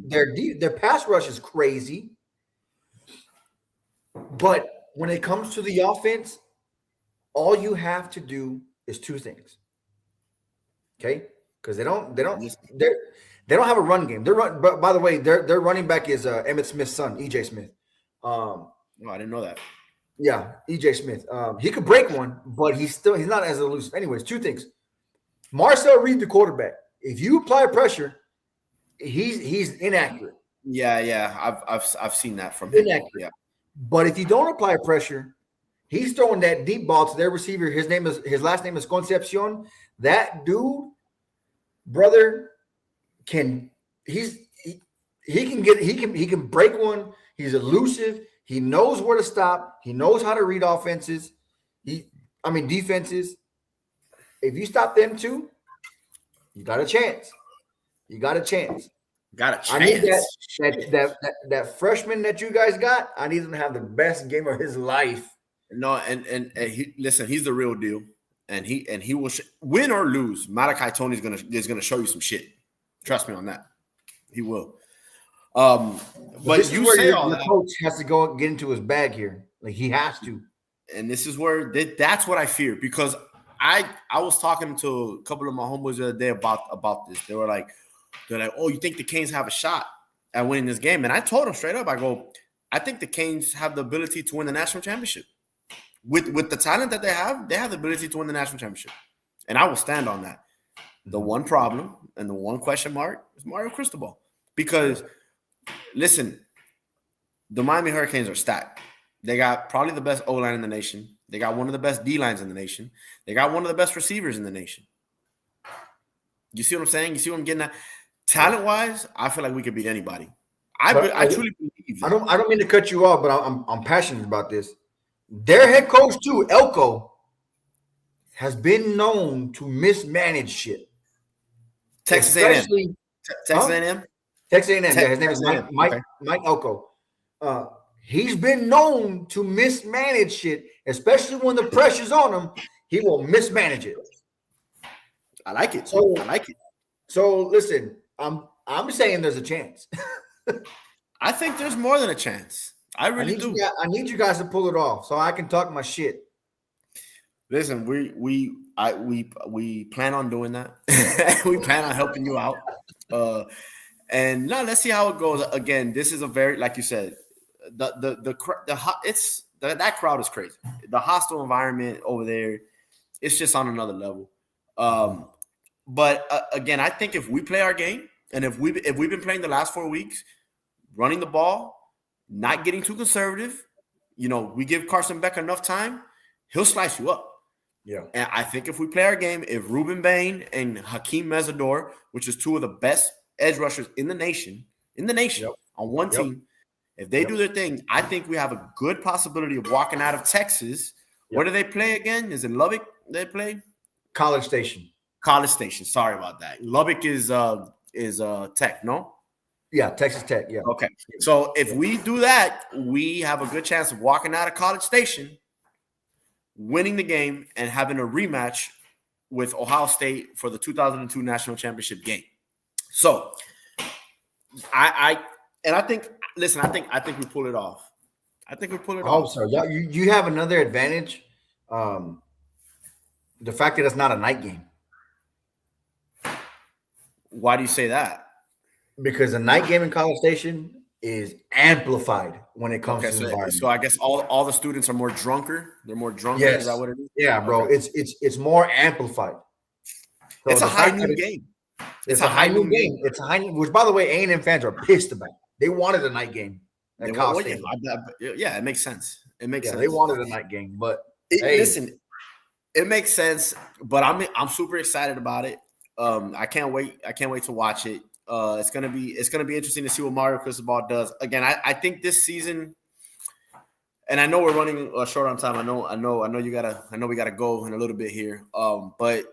their pass rush is crazy. But when it comes to the offense, all you have to do is 2 things. Okay? Because they don't have a run game. But by the way, their running back is Emmitt Smith's son, EJ Smith. I didn't know that. Yeah, EJ Smith. He could break one, but he's not as elusive. Anyways, 2 things. Marcel Reed, the quarterback. If you apply pressure, he's inaccurate. Yeah. I've seen that from him. Inaccurate. Yeah. But if you don't apply pressure, he's throwing that deep ball to their receiver. His last name is Concepcion. That dude, brother, he can break one. He's elusive. He knows where to stop. He knows how to read defenses. If you stop them too, you got a chance. I need that freshman that you guys got. I need him to have the best game of his life. No, and he's the real deal, and he will win or lose. Malachi Tony is gonna show you some shit. Trust me on that. He will. But you say all that. Coach has to go get into his bag here. Like he has to. And this is where that's what I fear, because I was talking to a couple of my homeboys the other day about this. They were like, They're like, "Oh, you think the Canes have a shot at winning this game?" And I told them straight up, I go, "I think the Canes have the ability to win the national championship. With the talent that they have the ability to win the national championship." And I will stand on that. The one problem and the one question mark is Mario Cristobal. Because, listen, the Miami Hurricanes are stacked. They got probably the best O-line in the nation. They got one of the best D-lines in the nation. They got one of the best receivers in the nation. You see what I'm saying? You see what I'm getting at? Talent-wise, I feel like we could beat anybody. I truly believe that. I don't mean to cut you off, but I'm passionate about this. Their head coach too, Elko, has been known to mismanage shit. Texas A&M. Texas A&M. Texas A&M. Yeah, his name is Mike Elko. He's been known to mismanage shit, especially when the pressure's on him. He will mismanage it. I like it. I like it. So listen, I'm saying there's a chance. I think there's more than a chance. I really do. I need you guys to pull it off so I can talk my shit. Listen, we plan on doing that. We plan on helping you out. And now let's see how it goes. Again, this is a very, like you said, that crowd is crazy. The hostile environment over there, it's just on another level. But again, I think if we play our game, and if we've been playing the last 4 weeks, running the ball, not getting too conservative, we give Carson Beck enough time, he'll slice you up. Yeah. And I think if we play our game, if Ruben Bain and Hakeem Mesidor, which is two of the best edge rushers in the nation, yep. on one team, if they do their thing, I think we have a good possibility of walking out of Texas. Yep. Where do they play again? Is it Lubbock they play? College Station. Sorry about that. Lubbock is Tech, no? Yeah, Texas Tech, yeah. Okay. So if we do that, we have a good chance of walking out of College Station, winning the game, and having a rematch with Ohio State for the 2002 national championship game. So I think we pull it off. I think we pull it off. Oh, so you have another advantage. The fact that it's not a night game. Why do you say that? Because a night game in College Station is amplified when it comes to the environment. So I guess all the students are more drunker. They're more drunker. Yes. Is that what it is? Yeah, bro. Okay. It's more amplified. So it's a high noon game. It's a high noon game. It's a high noon, which, by the way, A&M fans are pissed about. They wanted a night game at College Station. Yeah, it makes sense. It makes sense. They wanted a night game, but listen, it makes sense. But I'm super excited about it. I can't wait. I can't wait to watch it. It's gonna be interesting to see what Mario Cristobal does. Again, I think this season, and I know we're running short on time. I know we gotta go in a little bit here. But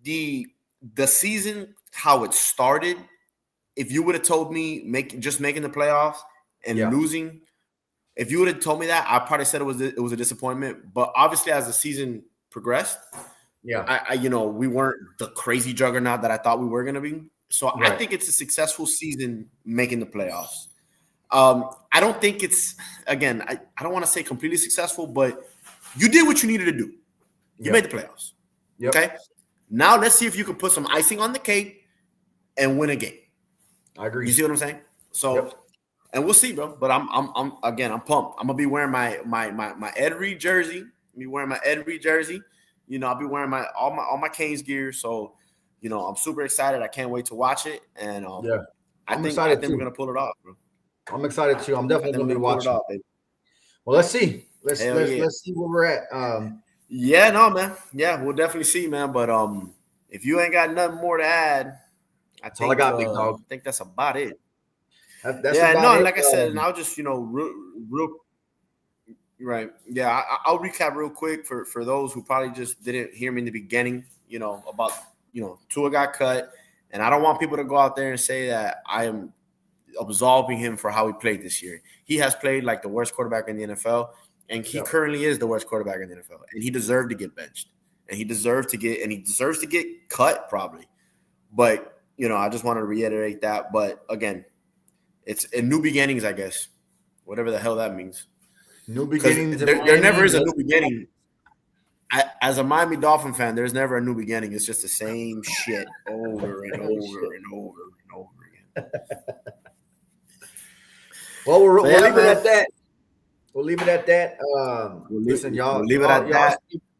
the season, how it started, if you would have told me making the playoffs and losing, if you would have told me that, I probably said it was a disappointment. But obviously, as the season progressed, we weren't the crazy juggernaut that I thought we were gonna be. So right. I think it's a successful season making the playoffs. I don't think it's, again, I don't want to say completely successful, but you did what you needed to do. You made the playoffs. Yep. Okay. Now let's see if you can put some icing on the cake and win a game. I agree. You see what I'm saying? So, and we'll see, bro. But I'm pumped. I'm gonna be wearing my Ed Reed jersey. I'll be wearing all my Canes gear. So, I'm super excited. I can't wait to watch it. And I think we're gonna pull it off, bro. I'm excited too. I'm definitely gonna be watching. Off, well, let's see. Let's see where we're at. Yeah, no, man. Yeah, we'll definitely see, man. But if you ain't got nothing more to add, that's all I got, big dog. I think that's about it. That's about it. Like I said, and I'll just real right. Yeah, I'll recap real quick for those who probably just didn't hear me in the beginning. About Tua got cut, and I don't want people to go out there and say that I am absolving him for how he played this year. He has played like the worst quarterback in the NFL, and he currently is the worst quarterback in the NFL, and he deserved to get benched, and he deserves to get cut probably. But I just wanted to reiterate that. But again, it's a new beginnings, I guess, whatever the hell that means. New beginnings. There never is a new beginning. As a Miami Dolphin fan, there's never a new beginning. It's just the same shit over and over and over. Well, we'll So, yeah, leave it man. at that. We'll leave it at that. Listen, y'all,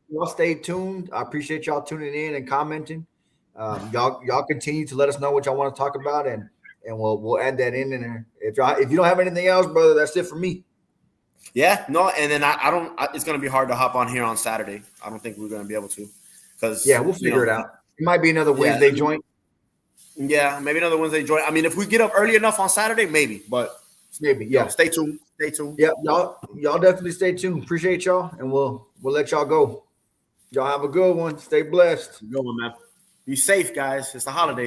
y'all stay tuned. I appreciate y'all tuning in and commenting. Y'all continue to let us know what y'all want to talk about, and we'll add that in there. If you don't have anything else, brother, that's it for me. Yeah, no, and then I don't. It's gonna be hard to hop on here on Saturday. I don't think we're gonna be able to, because We'll figure it out. It might be another Wednesday joint. Yeah, maybe another Wednesday joint. I mean, if we get up early enough on Saturday, maybe. But maybe, yeah. Stay tuned. Stay tuned. Yeah, y'all definitely stay tuned. Appreciate y'all, and we'll let y'all go. Y'all have a good one. Stay blessed. Good one, man. Be safe, guys. It's the holidays.